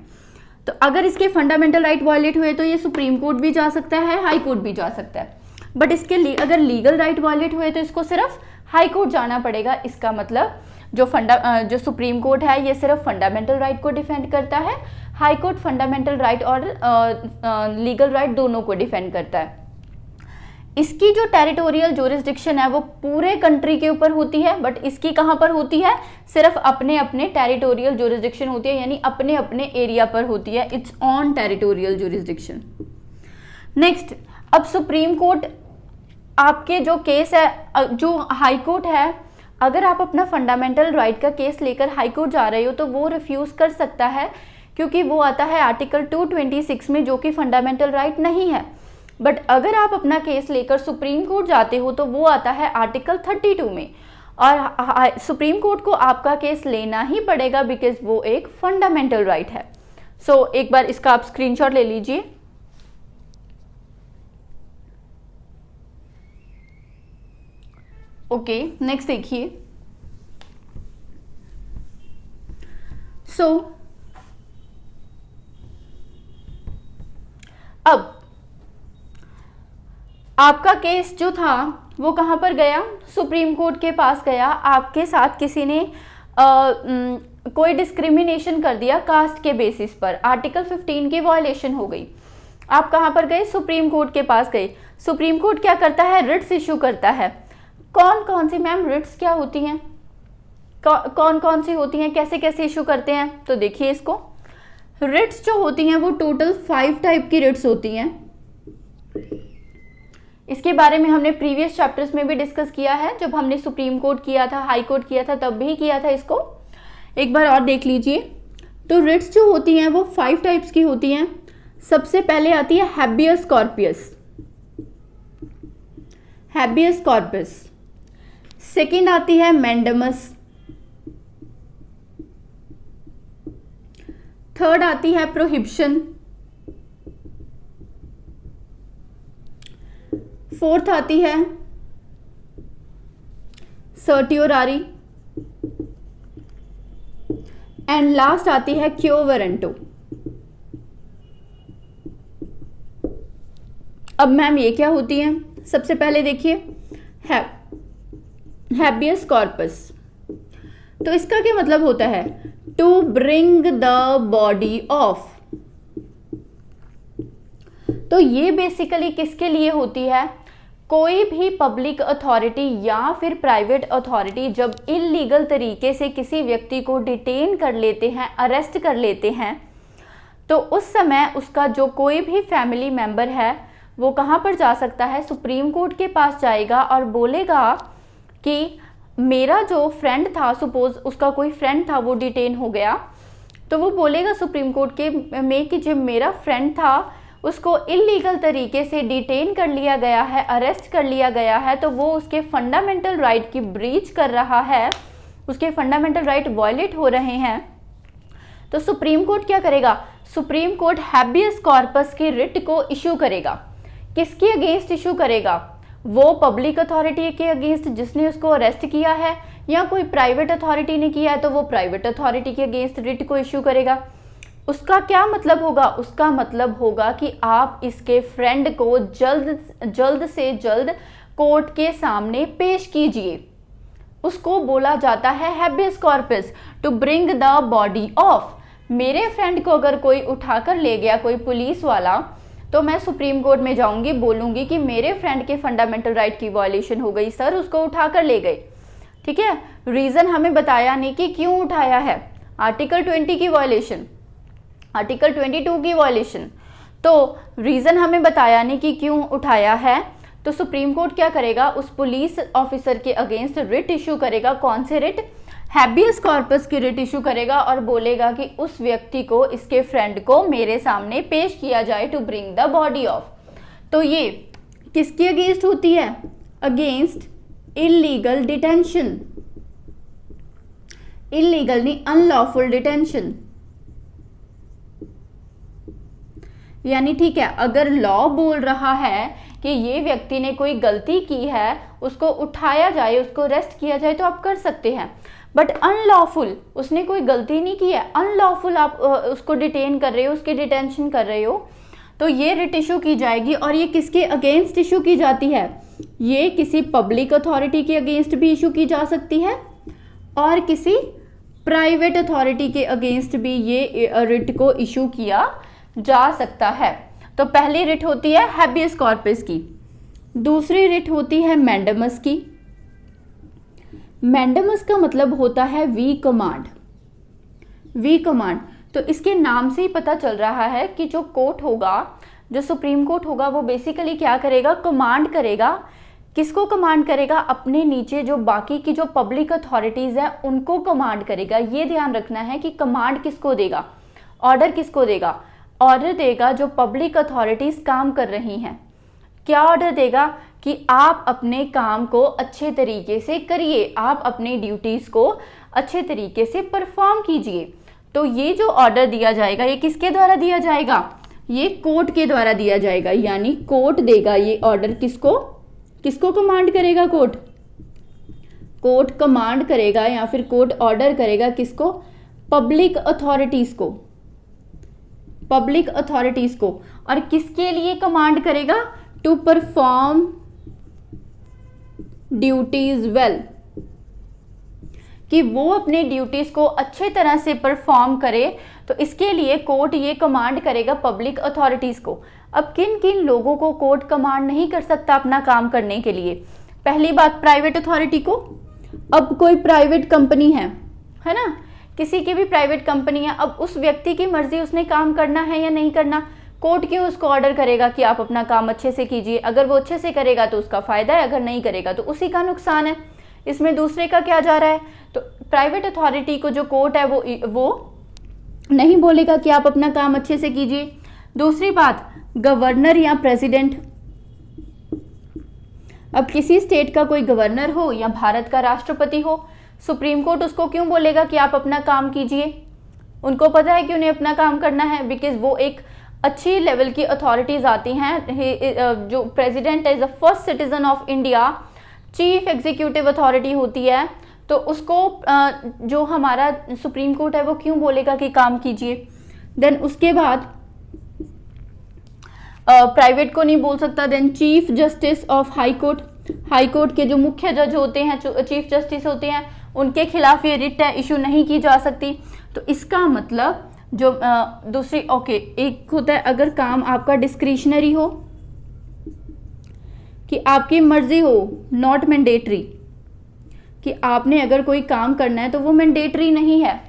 Speaker 1: तो अगर इसके फंडामेंटल राइट वायलेट हुए तो ये सुप्रीम कोर्ट भी जा सकता है, हाई कोर्ट भी जा सकता है। बट इसके अगर लीगल राइट वायलेट हुए तो इसको सिर्फ हाई कोर्ट जाना पड़ेगा। इसका मतलब जो सुप्रीम कोर्ट है ये सिर्फ फंडामेंटल राइट को डिफेंड करता है, हाई कोर्ट फंडामेंटल राइट और लीगल राइट दोनों को डिफेंड करता है। इसकी जो टेरिटोरियल ज्यूरिसडिक्शन है वो पूरे कंट्री के ऊपर होती है, बट इसकी कहाँ पर होती है, सिर्फ अपने अपने टेरिटोरियल ज्यूरिसडिक्शन होती है, यानी अपने अपने एरिया पर होती है, it's on territorial jurisdiction. Next, अब सुप्रीम कोर्ट आपके जो केस है, जो हाई कोर्ट है, अगर आप अपना फंडामेंटल राइट का केस लेकर हाई कोर्ट जा रहे हो तो वो रिफ्यूज कर सकता है, क्योंकि वो आता है आर्टिकल 226 में, जो कि फंडामेंटल राइट नहीं है। बट अगर आप अपना केस लेकर सुप्रीम कोर्ट जाते हो तो वो आता है आर्टिकल 32 में, और सुप्रीम कोर्ट को आपका केस लेना ही पड़ेगा बिकॉज वो एक फंडामेंटल राइट है। सो एक बार इसका आप स्क्रीनशॉट ले लीजिए। ओके, नेक्स्ट देखिए। सो अब आपका केस जो था वो कहाँ पर गया, सुप्रीम कोर्ट के पास गया। आपके साथ किसी ने कोई डिस्क्रिमिनेशन कर दिया कास्ट के बेसिस पर, आर्टिकल 15 की वायलेशन हो गई। आप कहाँ पर गए, सुप्रीम कोर्ट के पास गए। सुप्रीम कोर्ट क्या करता है, रिट्स इशू करता है। कौन कौन सी मैम रिट्स क्या होती हैं, कौन कौन सी होती हैं, कैसे कैसे इशू करते हैं, तो देखिए इसको। रिट्स जो होती हैं वो टोटल 5 टाइप की रिट्स होती हैं। इसके बारे में हमने प्रीवियस चैप्टर्स में भी डिस्कस किया है, जब हमने सुप्रीम कोर्ट किया था, हाई कोर्ट किया था, तब भी किया था इसको। एक बार और देख लीजिए। तो रिट्स जो होती हैं वो 5 टाइप्स की होती हैं। सबसे पहले आती है habeas corpus, habeas corpus. Second आती है मैंडेमस। थर्ड आती है प्रोहिबिशन। फोर्थ आती है सर्टियोरारी एंड लास्ट आती है क्यो वारंटो। अब मैम ये क्या होती है, सबसे पहले देखिए हैबियस कॉर्पस। तो इसका क्या मतलब होता है, to bring the body of. तो ये बेसिकली किसके लिए होती है, कोई भी पब्लिक अथॉरिटी या फिर प्राइवेट अथॉरिटी जब इलीगल तरीके से किसी व्यक्ति को डिटेन कर लेते हैं, अरेस्ट कर लेते हैं, तो उस समय उसका जो कोई भी फैमिली मेंबर है वो कहाँ पर जा सकता है, सुप्रीम कोर्ट के पास जाएगा और बोलेगा कि मेरा जो फ्रेंड था, सपोज उसका कोई फ्रेंड था वो डिटेन हो गया, तो वो बोलेगा सुप्रीम कोर्ट के में कि जो मेरा फ्रेंड था उसको इलीगल तरीके से डिटेन कर लिया गया है, अरेस्ट कर लिया गया है, तो वो उसके फंडामेंटल राइट की ब्रीच कर रहा है, उसके फंडामेंटल राइट वायलेट हो रहे हैं। तो सुप्रीम कोर्ट क्या करेगा, सुप्रीम कोर्ट हैबियस कॉर्पस की रिट को इशू करेगा। किसके अगेंस्ट इशू करेगा, वो पब्लिक अथॉरिटी के अगेंस्ट जिसने उसको अरेस्ट किया है, या कोई प्राइवेट अथॉरिटी ने किया है तो वो प्राइवेट अथॉरिटी के अगेंस्ट रिट को इशू करेगा। उसका क्या मतलब होगा, उसका मतलब होगा कि आप इसके फ्रेंड को जल्द से जल्द कोर्ट के सामने पेश कीजिए। उसको बोला जाता है habeas corpus, to bring the body of. मेरे फ्रेंड को अगर कोई उठाकर ले गया, कोई पुलिस वाला, तो मैं सुप्रीम कोर्ट में जाऊंगी, बोलूंगी कि मेरे फ्रेंड के फंडामेंटल राइट की वायलेशन हो गई सर, उसको उठाकर ले गए। ठीक है, रीजन हमें बताया नहीं कि क्यों उठाया है, आर्टिकल 20 की वायलेशन, आर्टिकल 22 की वायलेशन, तो रीजन हमें बताया नहीं कि क्यों उठाया है। तो सुप्रीम कोर्ट क्या करेगा, उस पुलिस ऑफिसर के अगेंस्ट रिट इशू करेगा। कौन से रिट, हैबियस कॉर्पस की रिट इशू करेगा और बोलेगा कि उस व्यक्ति को, इसके फ्रेंड को मेरे सामने पेश किया जाए, to bring the body of. तो ये किसके अगेंस्ट होती है, अगेंस्ट इलीगल डिटेंशन, इलीगल नहीं अनलॉफुल डिटेंशन। यानी ठीक है, अगर लॉ बोल रहा है कि ये व्यक्ति ने कोई गलती की है, उसको उठाया जाए, उसको अरेस्ट किया जाए, तो आप कर सकते हैं। बट अनलॉफुल, उसने कोई गलती नहीं की है, अनलॉफुल आप उसको डिटेन कर रहे हो, उसकी डिटेंशन कर रहे हो, तो ये रिट इशू की जाएगी। और ये किसके अगेंस्ट इशू की जाती है, ये किसी पब्लिक अथॉरिटी के अगेंस्ट भी इशू की जा सकती है और किसी प्राइवेट अथॉरिटी के अगेंस्ट भी ये रिट को इशू किया जा सकता है। तो पहली रिट होती है हैबियस कॉर्पस की, दूसरी रिट होती है मैंडेमस की। मैंडेमस का मतलब होता है वी कमांड, वी कमांड। तो इसके नाम से ही पता चल रहा है कि जो कोर्ट होगा, जो सुप्रीम कोर्ट होगा, वो बेसिकली क्या करेगा, कमांड करेगा। किसको कमांड करेगा, अपने नीचे जो बाकी की जो पब्लिक अथॉरिटीज है उनको कमांड करेगा। ये ध्यान रखना है कि कमांड किसको देगा, ऑर्डर किसको देगा, ऑर्डर देगा जो पब्लिक अथॉरिटीज काम कर रही हैं। क्या ऑर्डर देगा कि आप अपने काम को अच्छे तरीके से करिए, आप अपनी ड्यूटीज को अच्छे तरीके से परफॉर्म कीजिए। तो ये जो ऑर्डर दिया जाएगा, ये किसके द्वारा दिया जाएगा, ये कोर्ट के द्वारा दिया जाएगा। यानी कोर्ट देगा ये ऑर्डर, किसको, किसको कमांड करेगा, कोर्ट, कोर्ट कमांड करेगा या फिर कोर्ट ऑर्डर करेगा किसको, पब्लिक अथॉरिटीज को, पब्लिक अथॉरिटीज को। और किसके लिए कमांड करेगा, टू परफॉर्म ड्यूटीज वेल, कि वो अपने ड्यूटीज को अच्छे तरह से परफॉर्म करे, तो इसके लिए कोर्ट ये कमांड करेगा पब्लिक अथॉरिटीज को। अब किन किन लोगों को कोर्ट कमांड नहीं कर सकता अपना काम करने के लिए? पहली बात प्राइवेट अथॉरिटी को। अब कोई प्राइवेट कंपनी है ना, किसी की भी प्राइवेट कंपनी है, अब उस व्यक्ति की मर्जी उसने काम करना है या नहीं करना, कोर्ट क्यों उसको ऑर्डर करेगा कि आप अपना काम अच्छे से कीजिए? अगर वो अच्छे से करेगा तो उसका फायदा है, अगर नहीं करेगा तो उसी का नुकसान है। इसमें दूसरे का क्या जा रहा है? तो प्राइवेट अथॉरिटी को जो कोर्ट है वो नहीं बोलेगा कि आप अपना काम अच्छे से कीजिए। दूसरी बात, गवर्नर या प्रेसिडेंट। अब किसी स्टेट का कोई गवर्नर हो या भारत का राष्ट्रपति हो, सुप्रीम कोर्ट उसको क्यों बोलेगा कि आप अपना काम कीजिए? उनको पता है कि उन्हें अपना काम करना है, बिकॉज वो एक अच्छी लेवल की अथॉरिटीज आती हैं। जो प्रेसिडेंट है, the first citizen of India, chief executive authority होती है, तो उसको जो हमारा सुप्रीम कोर्ट है वो क्यों बोलेगा कि काम कीजिए। देन उसके बाद प्राइवेट को नहीं बोल सकता। Then chief justice of high court, high court के जो मुख्य जज होते हैं, चीफ जस्टिस होते हैं, उनके खिलाफ ये रिट है इशू नहीं की जा सकती। तो इसका मतलब जो दूसरी एक होता है अगर काम आपका डिस्क्रिशनरी हो, कि आपकी मर्जी हो, नॉट मैंडेटरी, कि आपने अगर कोई काम करना है तो वो मैंडेटरी नहीं है,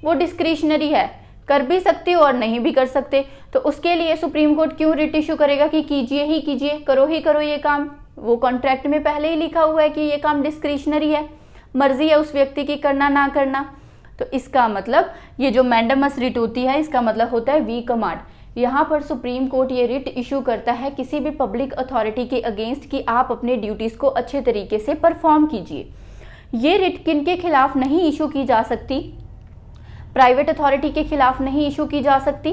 Speaker 1: वो डिस्क्रिशनरी है, कर भी सकते हो और नहीं भी कर सकते। तो उसके लिए सुप्रीम कोर्ट क्यों रिट इशू करेगा कि कीजिए ही कीजिए, करो ही करो ये काम? वो कॉन्ट्रैक्ट में पहले ही लिखा हुआ है कि ये काम डिस्क्रिशनरी है, मर्जी है उस व्यक्ति की करना ना करना। तो इसका मतलब ये जो मैंडेमस रिट होती है, इसका मतलब होता है वी कमांड। यहाँ पर सुप्रीम कोर्ट ये रिट इशू करता है किसी भी पब्लिक अथॉरिटी के अगेंस्ट कि आप अपने ड्यूटीज को अच्छे तरीके से परफॉर्म कीजिए। ये रिट किन के खिलाफ नहीं इशू की जा सकती? प्राइवेट अथॉरिटी के खिलाफ नहीं इशू की जा सकती,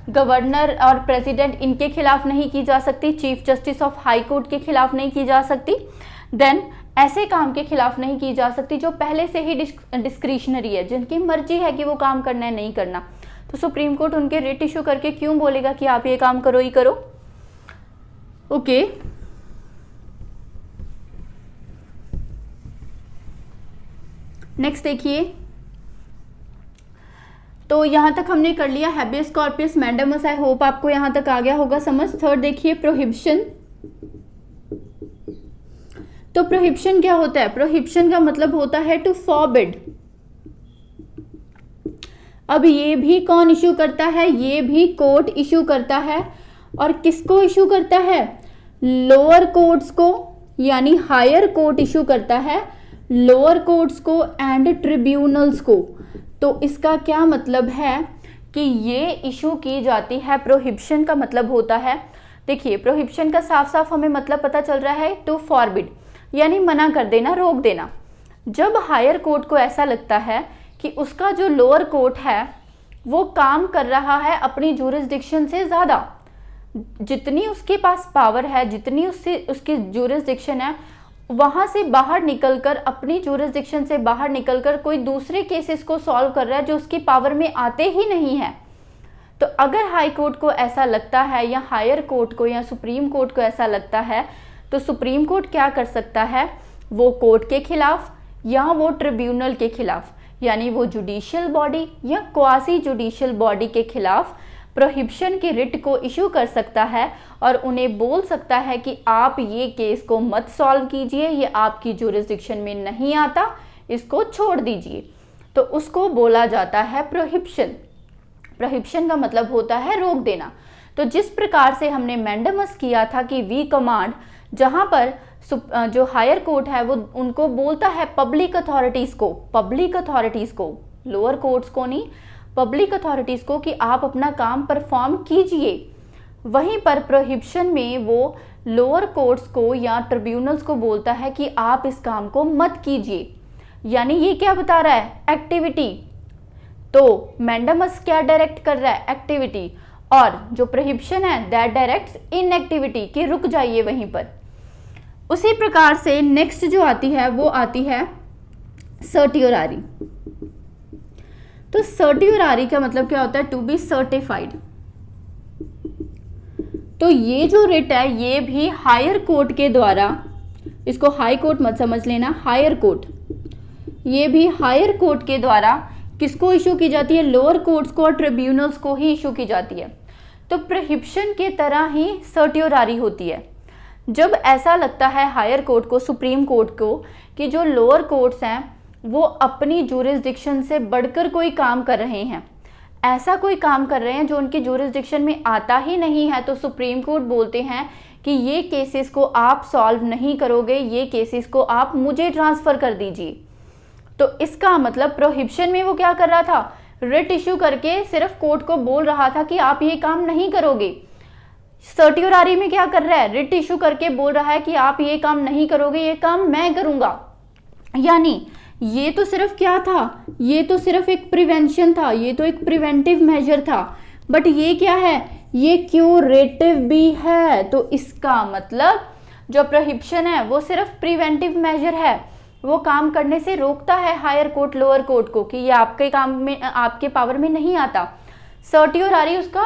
Speaker 1: गवर्नर और प्रेसिडेंट इनके खिलाफ नहीं की जा सकती, chief justice of high court के खिलाफ नहीं की जा सकती। देन ऐसे काम के खिलाफ नहीं की जा सकती जो पहले से ही डिस्क्रिशनरी है, जिनकी मर्जी है कि वो काम करना है नहीं करना। तो सुप्रीम कोर्ट उनके रिट इशू करके क्यों बोलेगा कि आप ये काम करो ही करो? ओके, नेक्स्ट देखिए। तो यहां तक हमने कर लिया हैबेस कॉर्पस मैंडेमस। आई होप आपको यहां तक आ गया होगा समझ। थर्ड देखिए, प्रोहिबिशन। तो प्रोहिबिशन क्या होता है? प्रोहिबिशन का मतलब होता है टू फॉरबिड। अब ये भी कौन इशू करता है? ये भी कोर्ट इशू करता है। और किसको इशू करता है? लोअर कोर्ट्स को, यानी हायर कोर्ट इशू करता है लोअर कोर्ट्स को एंड ट्रिब्यूनल्स को। तो इसका क्या मतलब है कि ये इशू की जाती है। प्रोहिबिशन का मतलब होता है, देखिए प्रोहिबिशन का साफ साफ हमें मतलब पता चल रहा है, टू फॉरबिड, यानी मना कर देना, रोक देना। जब हायर कोर्ट को ऐसा लगता है कि उसका जो लोअर कोर्ट है वो काम कर रहा है अपनी ज्यूरिसडिक्शन से ज़्यादा, जितनी उसके पास पावर है, जितनी उसकी ज्यूरिसडिक्शन है, वहाँ से बाहर निकलकर, अपनी ज्यूरिसडिक्शन से बाहर निकलकर कोई दूसरे केसेस को सॉल्व कर रहा है जो उसकी पावर में आते ही नहीं है। तो अगर हाई कोर्ट को ऐसा लगता है या हायर कोर्ट को या सुप्रीम कोर्ट को ऐसा लगता है, तो सुप्रीम कोर्ट क्या कर सकता है? वो कोर्ट के खिलाफ या वो ट्रिब्यूनल के खिलाफ, यानी वो जुडिशियल बॉडी या क्वासी जुडिशियल बॉडी के खिलाफ प्रोहिबिशन की रिट को इशू कर सकता है और उन्हें बोल सकता है कि आप ये केस को मत सॉल्व कीजिए, ये आपकी ज्यूरिसडिक्शन में नहीं आता, इसको छोड़ दीजिए। तो उसको बोला जाता है प्रोहिबिशन। प्रोहिबिशन का मतलब होता है रोक देना। तो जिस प्रकार से हमने मैंडेमस किया था कि वी कमांड, जहां पर जो हायर कोर्ट है वो उनको बोलता है पब्लिक अथॉरिटीज को, लोअर कोर्ट्स को नहीं, पब्लिक अथॉरिटीज को, कि आप अपना काम परफॉर्म कीजिए। वहीं पर प्रोहिबिशन में वो लोअर कोर्ट्स को या ट्रिब्यूनल्स को बोलता है कि आप इस काम को मत कीजिए। यानी ये क्या बता रहा है? एक्टिविटी। तो मैंडेमस क्या डायरेक्ट कर रहा है? एक्टिविटी। और जो प्रोहिबिशन है दैट डायरेक्ट्स इनएक्टिविटी, कि रुक जाइए वहीं पर। उसी प्रकार से नेक्स्ट जो आती है वो आती है सर्टियोरारी। तो सर्टियोरारी का मतलब क्या होता है? To be certified. तो ये जो रिट है ये भी हायर कोर्ट के द्वारा, इसको हाई कोर्ट मत समझ लेना, हायर कोर्ट, ये भी हायर कोर्ट के द्वारा किसको इशू की जाती है? लोअर कोर्ट्स को और ट्रिब्यूनल्स को ही इशू की जाती है। तो प्रोहिबिशन के तरह ही सर्टियोरारी होती है। जब ऐसा लगता है हायर कोर्ट को, सुप्रीम कोर्ट को, कि जो लोअर कोर्ट्स हैं वो अपनी जुरिस्डिक्शन से बढ़कर कोई काम कर रहे हैं, ऐसा कोई काम कर रहे हैं जो उनकी जुरिस्डिक्शन में आता ही नहीं है, तो सुप्रीम कोर्ट बोलते हैं कि ये केसेस को आप सॉल्व नहीं करोगे, ये केसेस को आप मुझे ट्रांसफ़र कर दीजिए। तो इसका मतलब प्रोहिबिशन में वो क्या कर रहा था? रिट इशू करके सिर्फ कोर्ट को बोल रहा था कि आप ये काम नहीं करोगे। सर्टियोरारी में क्या कर रहा है? रिट इशू करके बोल रहा है कि आप ये काम नहीं करोगे, ये काम मैं करूंगा। यानी ये तो सिर्फ क्या था? ये तो सिर्फ एक प्रिवेंशन था, ये तो एक प्रिवेंटिव मेजर था, बट ये क्या है? ये क्यूरेटिव भी है। तो इसका मतलब जो प्रोहिबिशन है वो सिर्फ प्रिवेंटिव मेजर है, वो काम करने से रोकता है हायर कोर्ट लोअर कोर्ट को कि ये आपके काम में, आपके पावर में नहीं आता। सर्टियोरारी उसका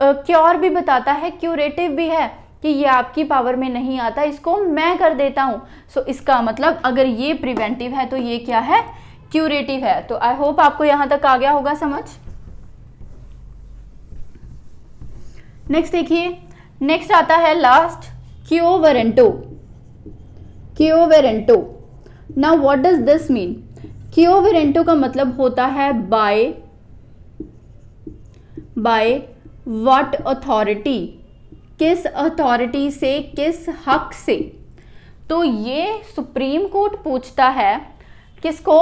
Speaker 1: क्योर भी बताता है, क्यूरेटिव भी है कि ये आपकी पावर में नहीं आता, इसको मैं कर देता हूँ। सो इसका मतलब अगर ये प्रिवेंटिव है तो ये क्या है? क्यूरेटिव है। तो आई होप आपको यहाँ तक आ गया होगा समझ। नेक्स्ट देखिए, नेक्स्ट आता है लास्ट, क्यो वारंटो। क्यो warranto, now what does this mean? क्यो वारंटो का मतलब होता है बाय व्हाट अथॉरिटी, किस अथॉरिटी से, किस हक से। तो ये सुप्रीम कोर्ट पूछता है किसको?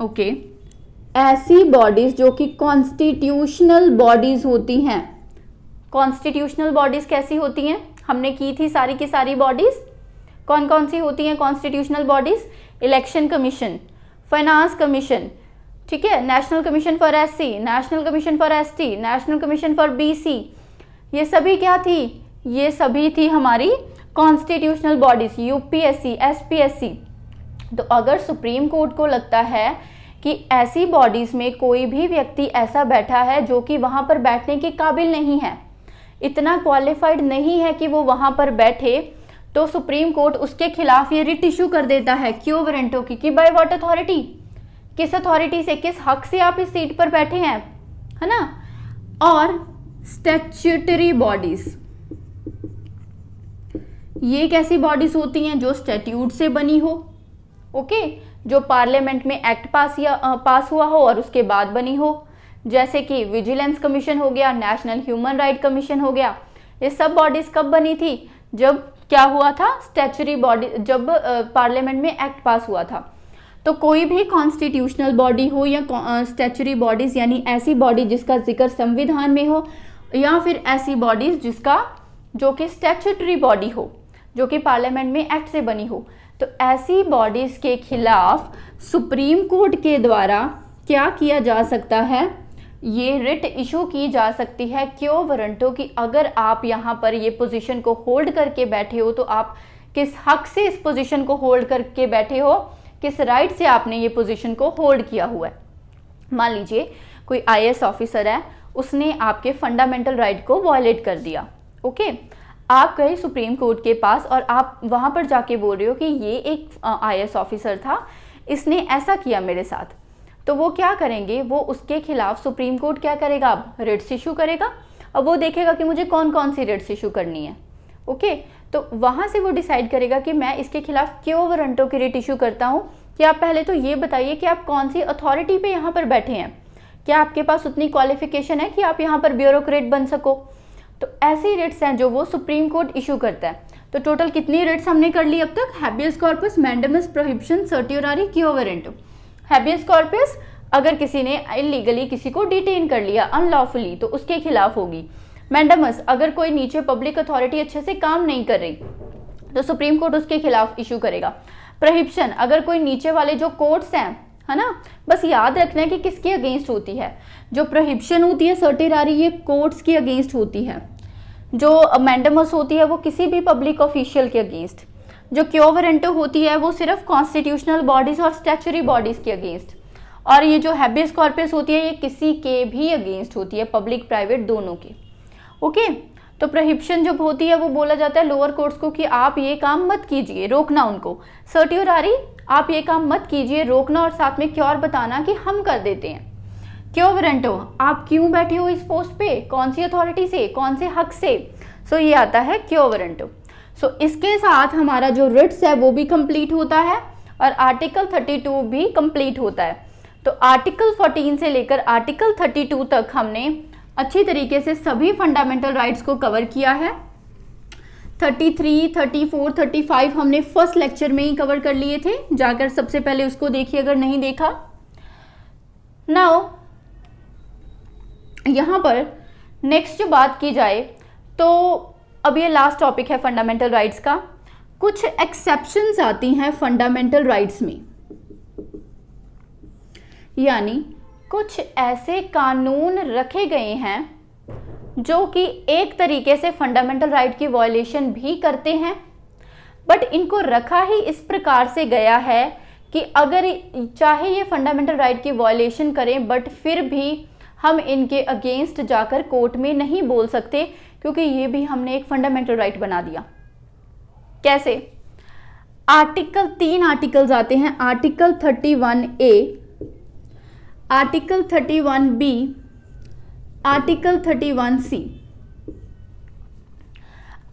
Speaker 1: ओके, ऐसी बॉडीज जो कि कॉन्स्टिट्यूशनल बॉडीज होती हैं। कॉन्स्टिट्यूशनल बॉडीज कैसी होती हैं? हमने की थी सारी की सारी बॉडीज। कौन कौन सी होती हैं constitutional bodies? Election commission, finance commission, ठीक है, national commission for SC, national commission for ST, national commission for BC, ये सभी क्या थी? ये सभी थी हमारी कॉन्स्टिट्यूशनल बॉडीज, यूपीएससी, एसपीएससी। तो अगर सुप्रीम कोर्ट को लगता है कि ऐसी बॉडीज में कोई भी व्यक्ति ऐसा बैठा है जो कि वहां पर बैठने के काबिल नहीं है, इतना क्वालिफाइड नहीं है कि वो वहां पर बैठे, तो सुप्रीम कोर्ट उसके खिलाफ ये रिट इशू कर देता है क्यो वारंटो की, कि बाय व्हाट अथॉरिटी, किस अथॉरिटी से, किस हक से आप इस सीट पर बैठे हैं, है ना। और स्टैट्यूटरी बॉडीज, ये कैसी बॉडीज होती हैं? जो स्टैट्यूट से बनी हो, ओके, जो पार्लियामेंट में एक्ट पास हुआ हो और उसके बाद बनी हो, जैसे कि विजिलेंस कमीशन हो गया, नेशनल ह्यूमन राइट कमीशन हो गया। ये सब बॉडीज कब बनी थी? जब क्या हुआ था? स्टैट्यूटरी बॉडी, जब पार्लियामेंट में एक्ट पास हुआ था। तो कोई भी कॉन्स्टिट्यूशनल बॉडी हो या स्टैट्यूटरी बॉडीज, यानी ऐसी बॉडी जिसका जिक्र संविधान में हो, या फिर ऐसी बॉडीज जिसका जो कि स्टैट्यूटरी बॉडी हो, जो कि पार्लियामेंट में एक्ट से बनी हो, तो ऐसी बॉडीज के खिलाफ सुप्रीम कोर्ट के द्वारा क्या किया जा सकता है? ये रिट इशू की जा सकती है क्यो वारंटो की। अगर आप यहाँ पर ये पोजीशन को होल्ड करके बैठे हो तो आप किस हक से इस पोजीशन को होल्ड करके बैठे हो, किस राइट से आपने ये पोजीशन को होल्ड किया हुआ है। मान लीजिए कोई आईएएस ऑफिसर है, उसने आपके फंडामेंटल राइट को वायलेट कर दिया, ओके, आप गए सुप्रीम कोर्ट के पास और आप वहाँ पर जाके बोल रहे हो कि ये एक आईएएस ऑफिसर था, इसने ऐसा किया मेरे साथ। तो वो क्या करेंगे? वो उसके खिलाफ सुप्रीम कोर्ट क्या करेगा? अब रिट्स इशू करेगा। अब वो देखेगा कि मुझे कौन कौन सी रिट्स इशू करनी है, ओके, तो वहाँ से वो डिसाइड करेगा कि मैं इसके खिलाफ क्यो वारंटो की रिट इशू करता हूँ। कि आप पहले तो ये बताइए कि आप कौन सी अथॉरिटी पे यहाँ पर बैठे हैं, क्या आपके पास उतनी क्वालिफिकेशन है कि आप यहाँ पर ब्यूरोक्रेट बन सको। तो ऐसी रिट्स हैं जो वो सुप्रीम कोर्ट इशू करता है। तो टोटल कितनी रिट्स हमने कर ली अब तक? Habeas corpus, mandamus, prohibition, certiorari, क्यो वारंटो। हैबियस कॉर्पस, अगर किसी ने इलीगली किसी को डिटेन कर लिया अनलॉफुली तो उसके खिलाफ होगी। मैंडेमस, अगर कोई नीचे पब्लिक अथॉरिटी अच्छे से काम नहीं कर रही तो सुप्रीम कोर्ट उसके खिलाफ इशू करेगा। प्रोहिबिशन, अगर कोई नीचे वाले जो कोर्ट्स हैं, है ना, बस याद रखना है कि किसके अगेंस्ट होती है। जो प्रोहिबिशन होती है सर्टियोरारी, ये कोर्ट्स के अगेंस्ट होती है। जो मैंडेमस होती है वो किसी भी पब्लिक ऑफिशियल के अगेंस्ट। जो क्यो वारंटो होती है वो सिर्फ कॉन्स्टिट्यूशनल बॉडीज और स्टैट्यूटरी बॉडीज के अगेंस्ट। और ये जो हैबियस कॉर्पस होती है ये किसी के भी अगेंस्ट होती है, पब्लिक प्राइवेट दोनों के, ओके, तो प्रोहिबिशन जब होती है वो बोला जाता है लोअर कोर्ट्स को कि आप ये काम मत कीजिए, रोकना उनको। सर्टियोरारी, आप ये काम मत कीजिए, रोकना, और साथ में क्योर बताना कि हम कर देते हैं। क्यों वारंटो, आप क्यों बैठे हो इस पोस्ट पे, कौन सी अथॉरिटी से, कौन से हक से। सो ये आता है क्यों वारंटो। सो इसके साथ हमारा जो रिट्स है वो भी कंप्लीट होता है और आर्टिकल 32 भी कंप्लीट होता है। तो आर्टिकल 14 से लेकर आर्टिकल 32 तक हमने अच्छी तरीके से सभी फंडामेंटल राइट्स को कवर किया है। 33, 34, 35 हमने फर्स्ट लेक्चर में ही कवर कर लिए थे, जाकर सबसे पहले उसको देखिए अगर नहीं देखा। नाउ यहाँ पर नेक्स्ट जो बात की जाए तो अब ये लास्ट टॉपिक है फंडामेंटल राइट्स का। कुछ एक्सेप्शंस आती हैं फंडामेंटल राइट्स में, यानी कुछ ऐसे कानून रखे गए हैं जो कि एक तरीके से फंडामेंटल राइट की वायलेशन भी करते हैं, बट इनको रखा ही इस प्रकार से गया है कि अगर चाहे ये फंडामेंटल राइट की वायलेशन करें बट फिर भी हम इनके अगेंस्ट जाकर कोर्ट में नहीं बोल सकते, क्योंकि ये भी हमने एक फंडामेंटल राइट बना दिया। कैसे? आर्टिकल 3 आर्टिकल्स आते हैं, article 31A, article 31B, article 31C।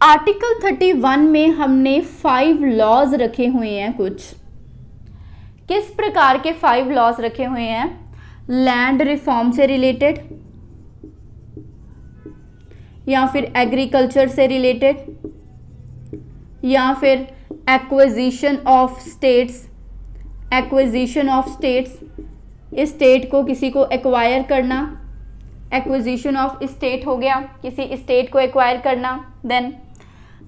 Speaker 1: Article 31 में हमने 5 लॉज रखे हुए हैं। कुछ किस प्रकार के 5 लॉज रखे हुए हैं? लैंड रिफॉर्म से रिलेटेड, या फिर एग्रीकल्चर से रिलेटेड, या फिर acquisition of states. Acquisition of states, state को किसी को एक्वायर करना, एक्विजिशन ऑफ स्टेट हो गया, किसी स्टेट को एक्वायर करना। Then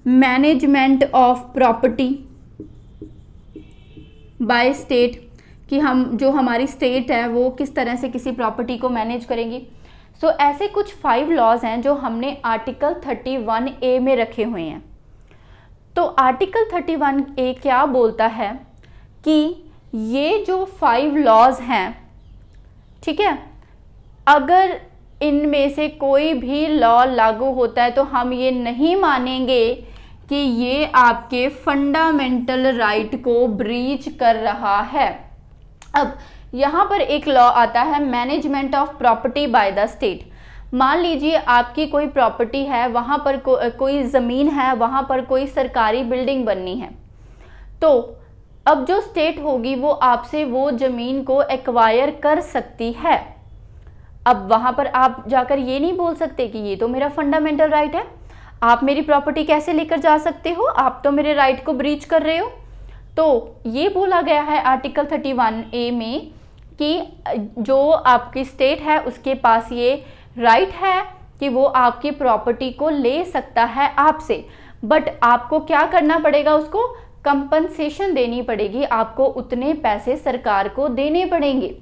Speaker 1: management of property by state, कि हम जो हमारी स्टेट है वो किस तरह से किसी प्रॉपर्टी को मैनेज करेंगी। सो ऐसे कुछ 5 लॉज हैं जो हमने आर्टिकल 31A में रखे हुए हैं। तो आर्टिकल 31A क्या बोलता है कि ये जो 5 लॉज हैं, ठीक है, अगर इनमें से कोई भी लॉ लागू होता है तो हम ये नहीं मानेंगे कि ये आपके फंडामेंटल राइट को ब्रीच कर रहा है। अब यहाँ पर एक लॉ आता है management of property by the state. मान लीजिए आपकी कोई प्रॉपर्टी है, वहाँ पर कोई ज़मीन है, वहाँ पर कोई सरकारी बिल्डिंग बननी है, तो अब जो स्टेट होगी वो आपसे वो ज़मीन को एक्वायर कर सकती है। अब वहाँ पर आप जाकर ये नहीं बोल सकते कि ये तो मेरा फंडामेंटल राइट है, आप मेरी प्रॉपर्टी कैसे लेकर जा सकते हो, आप तो मेरे राइट को ब्रीच कर रहे हो। तो ये बोला गया है आर्टिकल 31A में कि जो आपकी स्टेट है उसके पास ये राइट है कि वो आपकी प्रॉपर्टी को ले सकता है आपसे, बट आपको क्या करना पड़ेगा, उसको कंपनसेशन देनी पड़ेगी, आपको उतने पैसे सरकार को देने पड़ेंगे।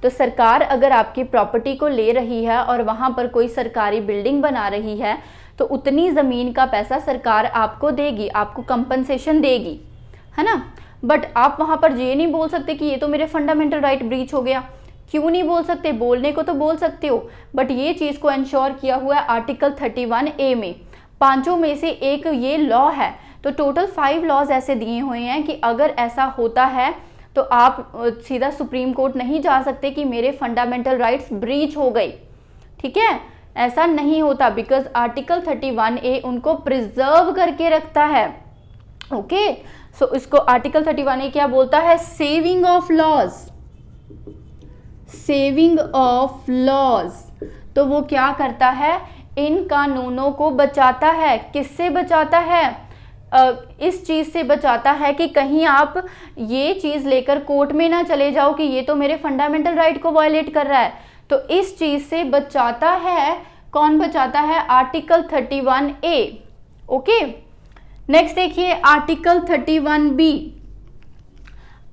Speaker 1: तो सरकार अगर आपकी प्रॉपर्टी को ले रही है और वहाँ पर कोई सरकारी बिल्डिंग बना रही है तो उतनी ज़मीन का पैसा सरकार आपको देगी, आपको कंपनसेशन देगी, है ना। बट आप वहाँ पर ये नहीं बोल सकते कि ये तो मेरे फंडामेंटल राइट ब्रीच हो गया। क्यों नहीं बोल सकते? बोलने को तो बोल सकते हो, बट ये चीज़ को इंश्योर किया हुआ है आर्टिकल 31A में। 5 में से एक ये लॉ है, तो टोटल 5 लॉज ऐसे दिए हुए हैं कि अगर ऐसा होता है तो आप सीधा सुप्रीम कोर्ट नहीं जा सकते कि मेरे फंडामेंटल राइट्स ब्रीच हो गई, ठीक है। ऐसा नहीं होता, बिकॉज आर्टिकल 31A उनको प्रिजर्व करके रखता है। ओके, सो इसको आर्टिकल 31A क्या बोलता है? Saving of laws, saving of laws. तो वो क्या करता है? इन कानूनों को बचाता है। किससे बचाता है? इस चीज़ से बचाता है कि कहीं आप ये चीज़ लेकर कोर्ट में ना चले जाओ कि ये तो मेरे फंडामेंटल राइट को वायलेट कर रहा है। तो इस चीज़ से बचाता है। कौन बचाता है? Article 31A। ओके, नेक्स्ट देखिए article 31B।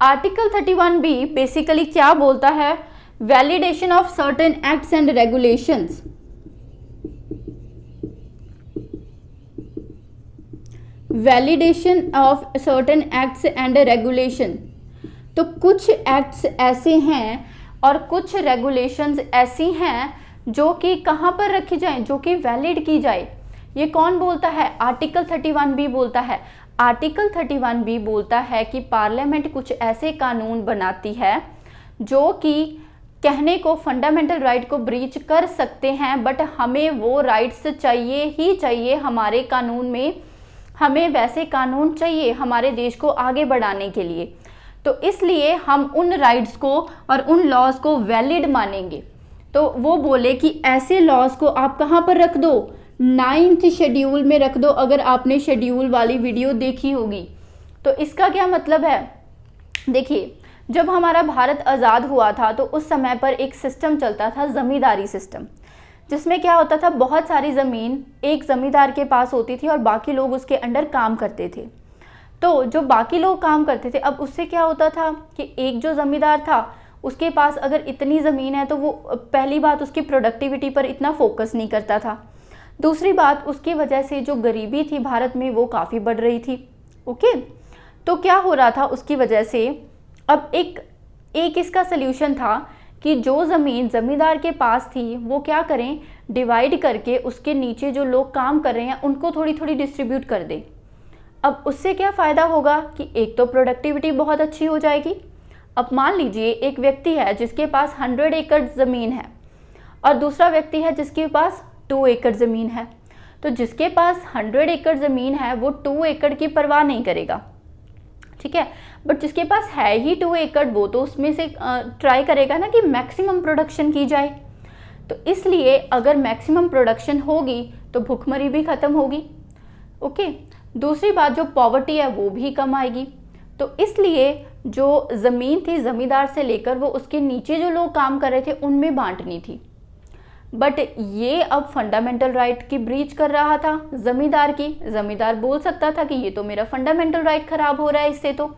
Speaker 1: Article 31B basically क्या बोलता है? Validation of certain acts and regulations. Validation of certain acts and regulation. तो कुछ एक्ट्स ऐसे हैं और कुछ रेगुलेशंस ऐसी हैं जो कि कहाँ पर रखी जाए, जो कि वैलिड की जाए। ये कौन बोलता है? आर्टिकल 31B बोलता है। आर्टिकल 31B बोलता है कि पार्लियामेंट कुछ ऐसे कानून बनाती है जो कि कहने को फंडामेंटल राइट को ब्रीच कर सकते हैं, बट हमें वो राइट्स चाहिए ही चाहिए हमारे कानून में, हमें वैसे कानून चाहिए हमारे देश को आगे बढ़ाने के लिए। तो इसलिए हम उन राइट्स को और उन लॉज को वैलिड मानेंगे। तो वो बोले कि ऐसे लॉज को आप कहाँ पर रख दो? 9th शेड्यूल में रख दो, अगर आपने शेड्यूल वाली वीडियो देखी होगी। तो इसका क्या मतलब है? देखिए, जब हमारा भारत आज़ाद हुआ था तो उस समय पर एक सिस्टम चलता था, ज़मींदारी सिस्टम, जिसमें क्या होता था, बहुत सारी ज़मीन एक ज़मींदार के पास होती थी और बाकी लोग उसके अंडर काम करते थे। तो जो बाकी लोग काम करते थे, अब उससे क्या होता था कि एक जो ज़मींदार था उसके पास अगर इतनी ज़मीन है तो वो पहली बात उसकी प्रोडक्टिविटी पर इतना फोकस नहीं करता था। दूसरी बात, उसकी वजह से जो गरीबी थी भारत में वो काफ़ी बढ़ रही थी। ओके, तो क्या हो रहा था उसकी वजह से, अब एक इसका सल्यूशन था कि जो ज़मीन ज़मींदार के पास थी वो क्या करें, डिवाइड करके उसके नीचे जो लोग काम कर रहे हैं उनको थोड़ी थोड़ी डिस्ट्रीब्यूट कर दें। अब उससे क्या फ़ायदा होगा कि एक तो प्रोडक्टिविटी बहुत अच्छी हो जाएगी। अब मान लीजिए एक व्यक्ति है जिसके पास 100 एकड़ ज़मीन है और दूसरा व्यक्ति है जिसके पास 2 एकड़ ज़मीन है। तो जिसके पास 100 एकड़ ज़मीन है वो 2 एकड़ की परवाह नहीं करेगा, ठीक है, बट जिसके पास है ही 2 एकड़ वो तो उसमें से ट्राई करेगा ना कि मैक्सिमम प्रोडक्शन की जाए। तो इसलिए अगर मैक्सिमम प्रोडक्शन होगी तो भुखमरी भी ख़त्म होगी। ओके, दूसरी बात, जो पॉवर्टी है वो भी कम आएगी। तो इसलिए जो ज़मीन थी ज़मींदार से लेकर वो उसके नीचे जो लोग काम कर रहे थे उनमें बांटनी थी, बट ये अब फंडामेंटल राइट की ब्रीच कर रहा था ज़मींदार की। ज़मींदार बोल सकता था कि ये तो मेरा फंडामेंटल राइट ख़राब हो रहा है, इससे तो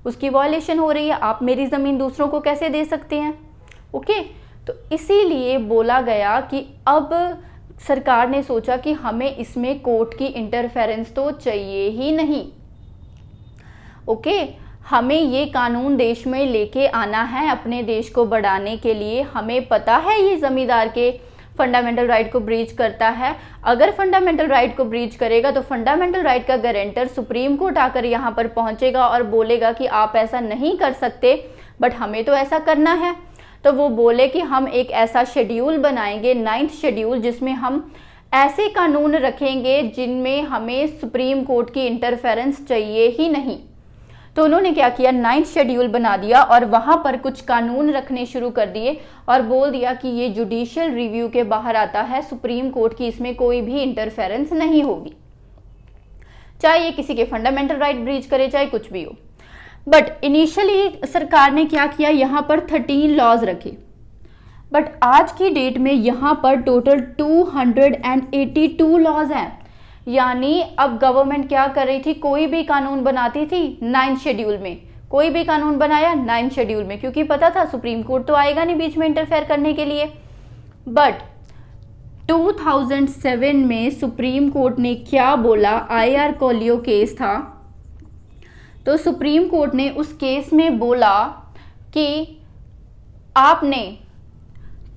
Speaker 1: उसकी वॉयलेशन हो रही है, आप मेरी ज़मीन दूसरों को कैसे दे सकते हैं। ओके, तो इसीलिए बोला गया कि अब सरकार ने सोचा कि हमें इसमें कोर्ट की इंटरफेरेंस तो चाहिए ही नहीं। ओके, हमें ये कानून देश में लेके आना है अपने देश को बढ़ाने के लिए। हमें पता है ये ज़मींदार के फंडामेंटल राइट को ब्रीच करता है। अगर फंडामेंटल राइट को ब्रीच करेगा तो फंडामेंटल राइट का गारंटर सुप्रीम कोर्ट आकर यहाँ पर पहुँचेगा और बोलेगा कि आप ऐसा नहीं कर सकते, बट हमें तो ऐसा करना है। तो वो बोले कि हम एक ऐसा शेड्यूल बनाएंगे, 9th शेड्यूल, जिसमें हम ऐसे कानून रखेंगे जिनमें हमें सुप्रीम कोर्ट की इंटरफेरेंस चाहिए ही नहीं। तो उन्होंने क्या किया, 9th शेड्यूल बना दिया और वहाँ पर कुछ कानून रखने शुरू कर दिए और बोल दिया कि ये जुडिशियल रिव्यू के बाहर आता है, सुप्रीम कोर्ट की इसमें कोई भी इंटरफेरेंस नहीं होगी, चाहे ये किसी के फंडामेंटल राइट ब्रीच करे, चाहे कुछ भी हो। बट इनिशियली सरकार ने क्या किया, यहाँ पर 13 लॉज रखे, बट आज की डेट में यहाँ पर टोटल 282 लॉज हैं। यानी अब गवर्नमेंट क्या कर रही थी, कोई भी कानून बनाती थी 9th शेड्यूल में, कोई भी कानून बनाया 9th शेड्यूल में, क्योंकि पता था सुप्रीम कोर्ट तो आएगा नहीं बीच में इंटरफेयर करने के लिए। बट 2007 में सुप्रीम कोर्ट ने क्या बोला, IR कोलियो केस था, तो सुप्रीम कोर्ट ने उस केस में बोला कि आपने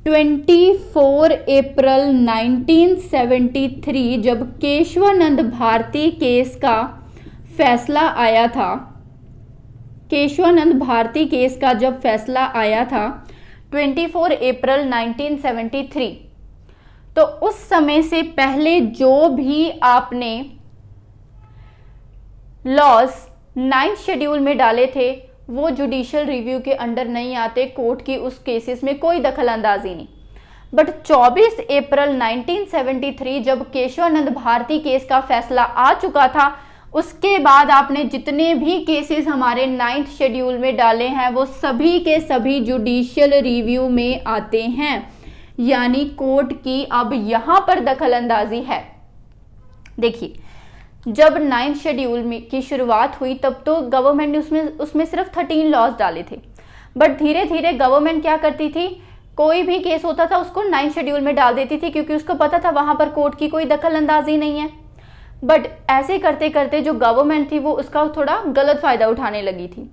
Speaker 1: 24 अप्रैल 1973 जब केशवानंद भारती केस का फैसला आया था, केशवानंद भारती केस का जब फैसला आया था 24 अप्रैल 1973, तो उस समय से पहले जो भी आपने लॉज 9th शेड्यूल में डाले थे वो जुडिशियल रिव्यू के अंडर नहीं आते, कोर्ट की उस केसेस में कोई दखल अंदाजी नहीं। बट 24 अप्रैल 1973 जब केशवानंद भारती केस का फैसला आ चुका था, उसके बाद आपने जितने भी केसेस हमारे 9th शेड्यूल में डाले हैं वो सभी के सभी जुडिशियल रिव्यू में आते हैं। यानी कोर्ट की अब यहाँ पर दखल अंदाजी है। देखिए, जब 9th शेड्यूल में की शुरुआत हुई तब तो गवर्नमेंट ने उसमें सिर्फ 13 लॉज डाले थे, बट धीरे धीरे गवर्नमेंट क्या करती थी, कोई भी केस होता था उसको 9th शेड्यूल में डाल देती थी, क्योंकि उसको पता था वहां पर कोर्ट की कोई दखल अंदाजी नहीं है। बट ऐसे करते करते जो गवर्नमेंट थी वो उसका थोड़ा गलत फ़ायदा उठाने लगी थी।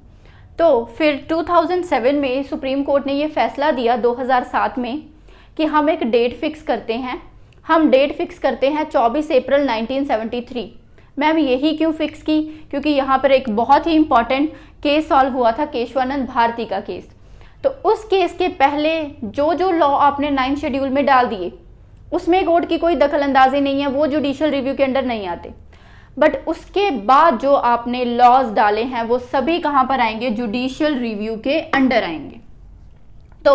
Speaker 1: तो फिर 2007 में सुप्रीम कोर्ट ने ये फैसला दिया 2007 में कि हम एक डेट फिक्स करते हैं, हम डेट फिक्स करते हैं 24 अप्रैल 1973। मैम यही क्यों फिक्स की? क्योंकि यहाँ पर एक बहुत ही इंपॉर्टेंट केस सॉल्व हुआ था, केशवानंद भारती का केस। तो उस केस के पहले जो जो लॉ आपने 9th शेड्यूल में डाल दिए उसमें कोर्ट की कोई दखल अंदाजी नहीं है, वो जुडिशियल रिव्यू के अंडर नहीं आते। बट उसके बाद जो आपने लॉज डाले हैं वो सभी कहाँ पर आएंगे? जुडिशियल रिव्यू के अंडर आएंगे। तो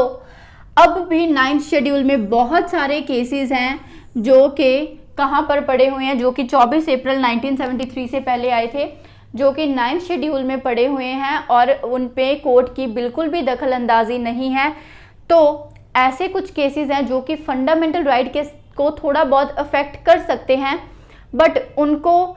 Speaker 1: अब भी 9th शेड्यूल में बहुत सारे केसेस हैं जो कि कहाँ पर पड़े हुए हैं, जो कि 24 अप्रैल 1973 से पहले आए थे, जो कि 9th शेड्यूल में पड़े हुए हैं और उन पे कोर्ट की बिल्कुल भी दखल अंदाजी नहीं है। तो ऐसे कुछ केसेस हैं जो कि फंडामेंटल राइट के को थोड़ा बहुत अफेक्ट कर सकते हैं, बट उनको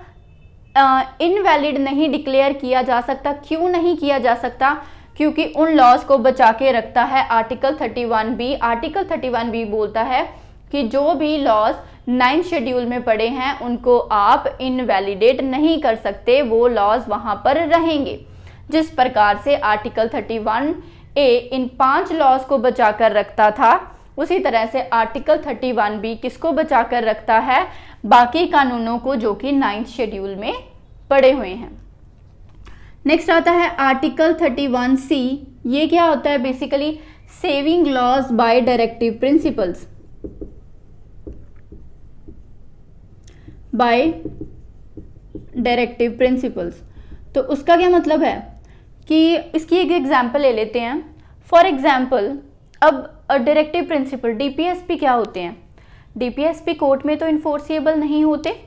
Speaker 1: इनवैलिड नहीं डिक्लेयर किया जा सकता। क्यों नहीं किया जा सकता? क्योंकि उन लॉज को बचा के रखता है आर्टिकल 31B। आर्टिकल 31B बोलता है कि जो भी लॉज 9th शेड्यूल में पड़े हैं उनको आप इनवैलिडेट नहीं कर सकते, वो लॉज वहां पर रहेंगे। जिस प्रकार से आर्टिकल 31A इन 5 लॉज को बचाकर रखता था, उसी तरह से आर्टिकल 31B किसको बचाकर रखता है? बाकी कानूनों को जो कि 9th शेड्यूल में पड़े हुए हैं। नेक्स्ट आता है आर्टिकल 31C। ये क्या होता है? Basically saving laws by directive principles, by directive principles. तो उसका क्या मतलब है कि इसकी एक एग्जांपल ले लेते हैं। फॉर एग्जांपल, अब डायरेक्टिव प्रिंसिपल डीपीएसपी क्या होते हैं? डीपीएसपी कोर्ट में तो इन्फोर्सिएबल नहीं होते।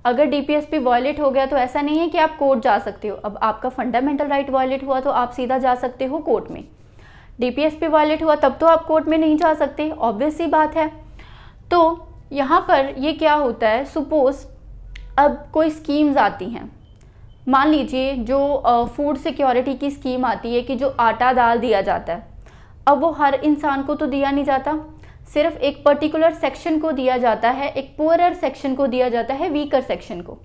Speaker 1: अगर डीपीएसपी वायलेट हो गया तो ऐसा नहीं है कि आप कोर्ट जा सकते हो। अब आपका फंडामेंटल राइट वायलेट हुआ तो आप सीधा जा सकते हो कोर्ट में। डीपीएसपी वायलेट हुआ तब तो आप कोर्ट में नहीं जा सकते, ऑब्वियस सी बात है। तो यहाँ पर ये क्या होता है, सपोज अब कोई स्कीम्स आती हैं, मान लीजिए जो फूड सिक्योरिटी की स्कीम आती है कि जो आटा दाल दिया जाता है, अब वो हर इंसान को तो दिया नहीं जाता, सिर्फ एक पर्टिकुलर सेक्शन को दिया जाता है, एक पुअरर सेक्शन को दिया जाता है, वीकर सेक्शन को।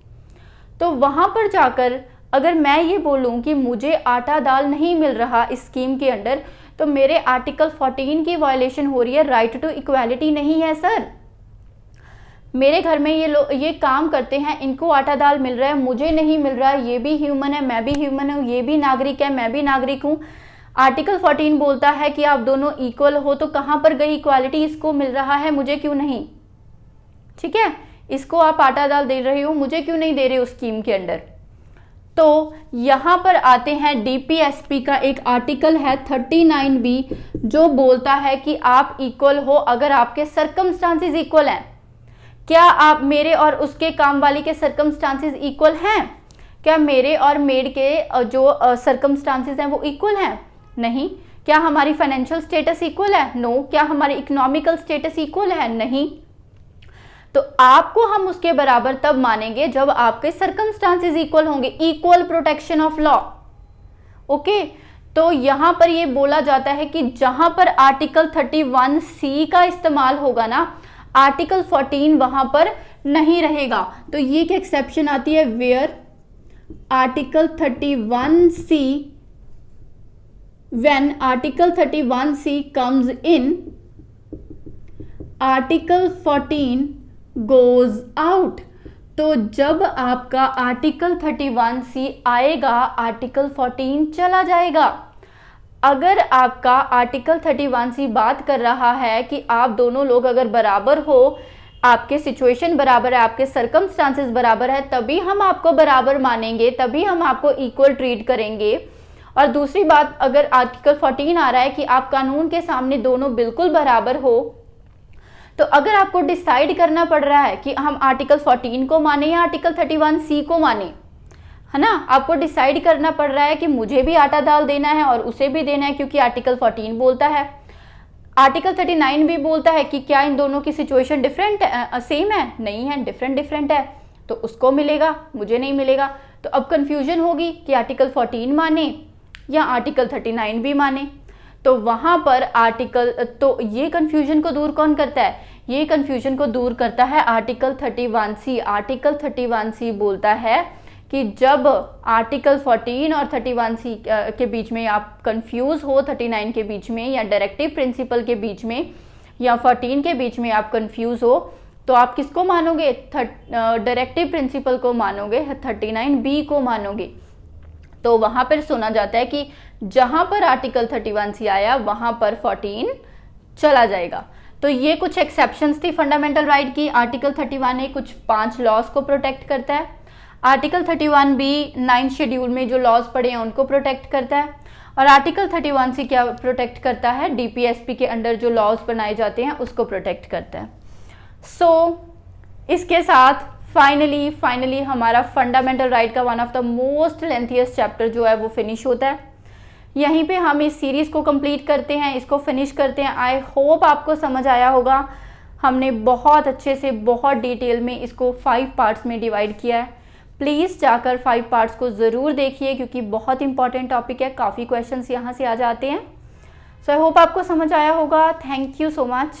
Speaker 1: तो वहाँ पर जाकर अगर मैं ये बोलूँ कि मुझे आटा दाल नहीं मिल रहा इस स्कीम के अंडर, तो मेरे आर्टिकल 14 की वायलेशन हो रही है। राइट टू इक्वालिटी नहीं है सर। मेरे घर में ये लोग ये काम करते हैं, इनको आटा दाल मिल रहा है, मुझे नहीं मिल रहा है। ये भी ह्यूमन है, मैं भी ह्यूमन हूँ, ये भी नागरिक है, मैं भी नागरिक हूँ। आर्टिकल 14 बोलता है कि आप दोनों इक्वल हो, तो कहाँ पर गई इक्वालिटी? इसको मिल रहा है, मुझे क्यों नहीं? ठीक है, इसको आप आटा दाल दे रहे हो, मुझे क्यों नहीं दे रहे हो स्कीम के अंडर? तो यहाँ पर आते हैं डीपीएसपी का एक आर्टिकल है 39B जो बोलता है कि आप इक्वल हो अगर आपके सर्कमस्टांसेस इक्वल हैं। क्या आप मेरे और उसके काम वाली के सर्कमस्टांसेस इक्वल हैं? क्या मेरे और मेड के जो सर्कमस्टांसेस हैं वो इक्वल हैं? नहीं। क्या हमारी फाइनेंशियल स्टेटस इक्वल है? नो। क्या हमारी इकोनॉमिकल स्टेटस इक्वल है? नहीं। तो आपको हम उसके बराबर तब मानेंगे जब आपके सर्कमस्टांसेस इक्वल होंगे। Equal protection of law. Okay, तो यहां पर ये बोला जाता है कि जहां पर आर्टिकल 31C का इस्तेमाल होगा ना, आर्टिकल 14 वहां पर नहीं रहेगा। तो ये एक एक्सेप्शन आती है, where article 31C, when article 31C comes in, article 14 goes out। तो जब आपका आर्टिकल 31C आएगा, आर्टिकल 14 चला जाएगा। अगर आपका आर्टिकल 31C बात कर रहा है कि आप दोनों लोग अगर बराबर हो, आपके सिचुएशन बराबर है, आपके सर्कमस्टांसेस बराबर है, तभी हम आपको बराबर मानेंगे, तभी हम आपको इक्वल ट्रीट करेंगे। और दूसरी बात, अगर आर्टिकल 14 आ रहा है कि आप कानून के सामने दोनों बिल्कुल बराबर हो, तो अगर आपको डिसाइड करना पड़ रहा है कि हम आर्टिकल 14 को माने या आर्टिकल 31C को माने, है ना, आपको डिसाइड करना पड़ रहा है कि मुझे भी आटा दाल देना है और उसे भी देना है, क्योंकि आर्टिकल 14 बोलता है। आर्टिकल 39 भी बोलता है कि क्या इन दोनों की सिचुएशन डिफरेंट है, सेम है? नहीं है, डिफरेंट है, तो उसको मिलेगा, मुझे नहीं मिलेगा। तो अब कंफ्यूजन होगी कि आर्टिकल 14 माने या आर्टिकल 39 भी माने। तो वहां पर तो ये कंफ्यूजन को दूर कौन करता है? ये कंफ्यूजन को दूर करता है आर्टिकल 31C। आर्टिकल 31C बोलता है कि जब आर्टिकल 14 और 31C के बीच में आप कंफ्यूज हो, 39 के बीच में या डायरेक्टिव प्रिंसिपल के बीच में, या 14 के बीच में आप कंफ्यूज हो तो आप किसको मानोगे, डायरेक्टिव प्रिंसिपल को मानोगे, 39B को मानोगे। तो वहां पर सुना जाता है कि जहां पर आर्टिकल 31C आया वहां पर 14 चला जाएगा। तो ये कुछ एक्सेप्शंस थी फंडामेंटल राइट की। आर्टिकल 31A कुछ 5 लॉज को प्रोटेक्ट करता है। आर्टिकल 31B 9th शेड्यूल में जो लॉज पड़े हैं उनको प्रोटेक्ट करता है। और आर्टिकल 31C क्या प्रोटेक्ट करता है, DPSP के अंडर जो लॉज बनाए जाते हैं उसको प्रोटेक्ट करता है। इसके साथ फाइनली हमारा फंडामेंटल राइट का one of the most lengthiest chapter जो है वो फिनिश होता है। यहीं पे हम इस सीरीज़ को कंप्लीट करते हैं, इसको फिनिश करते हैं। आई होप आपको समझ आया होगा। हमने बहुत अच्छे से बहुत डिटेल में इसको 5 पार्ट्स में डिवाइड किया है। प्लीज़ जाकर 5 पार्ट्स को ज़रूर देखिए क्योंकि बहुत इंपॉर्टेंट टॉपिक है, काफ़ी क्वेश्चंस यहाँ से आ जाते हैं। सो आई होप आपको समझ आया होगा। Thank you so much.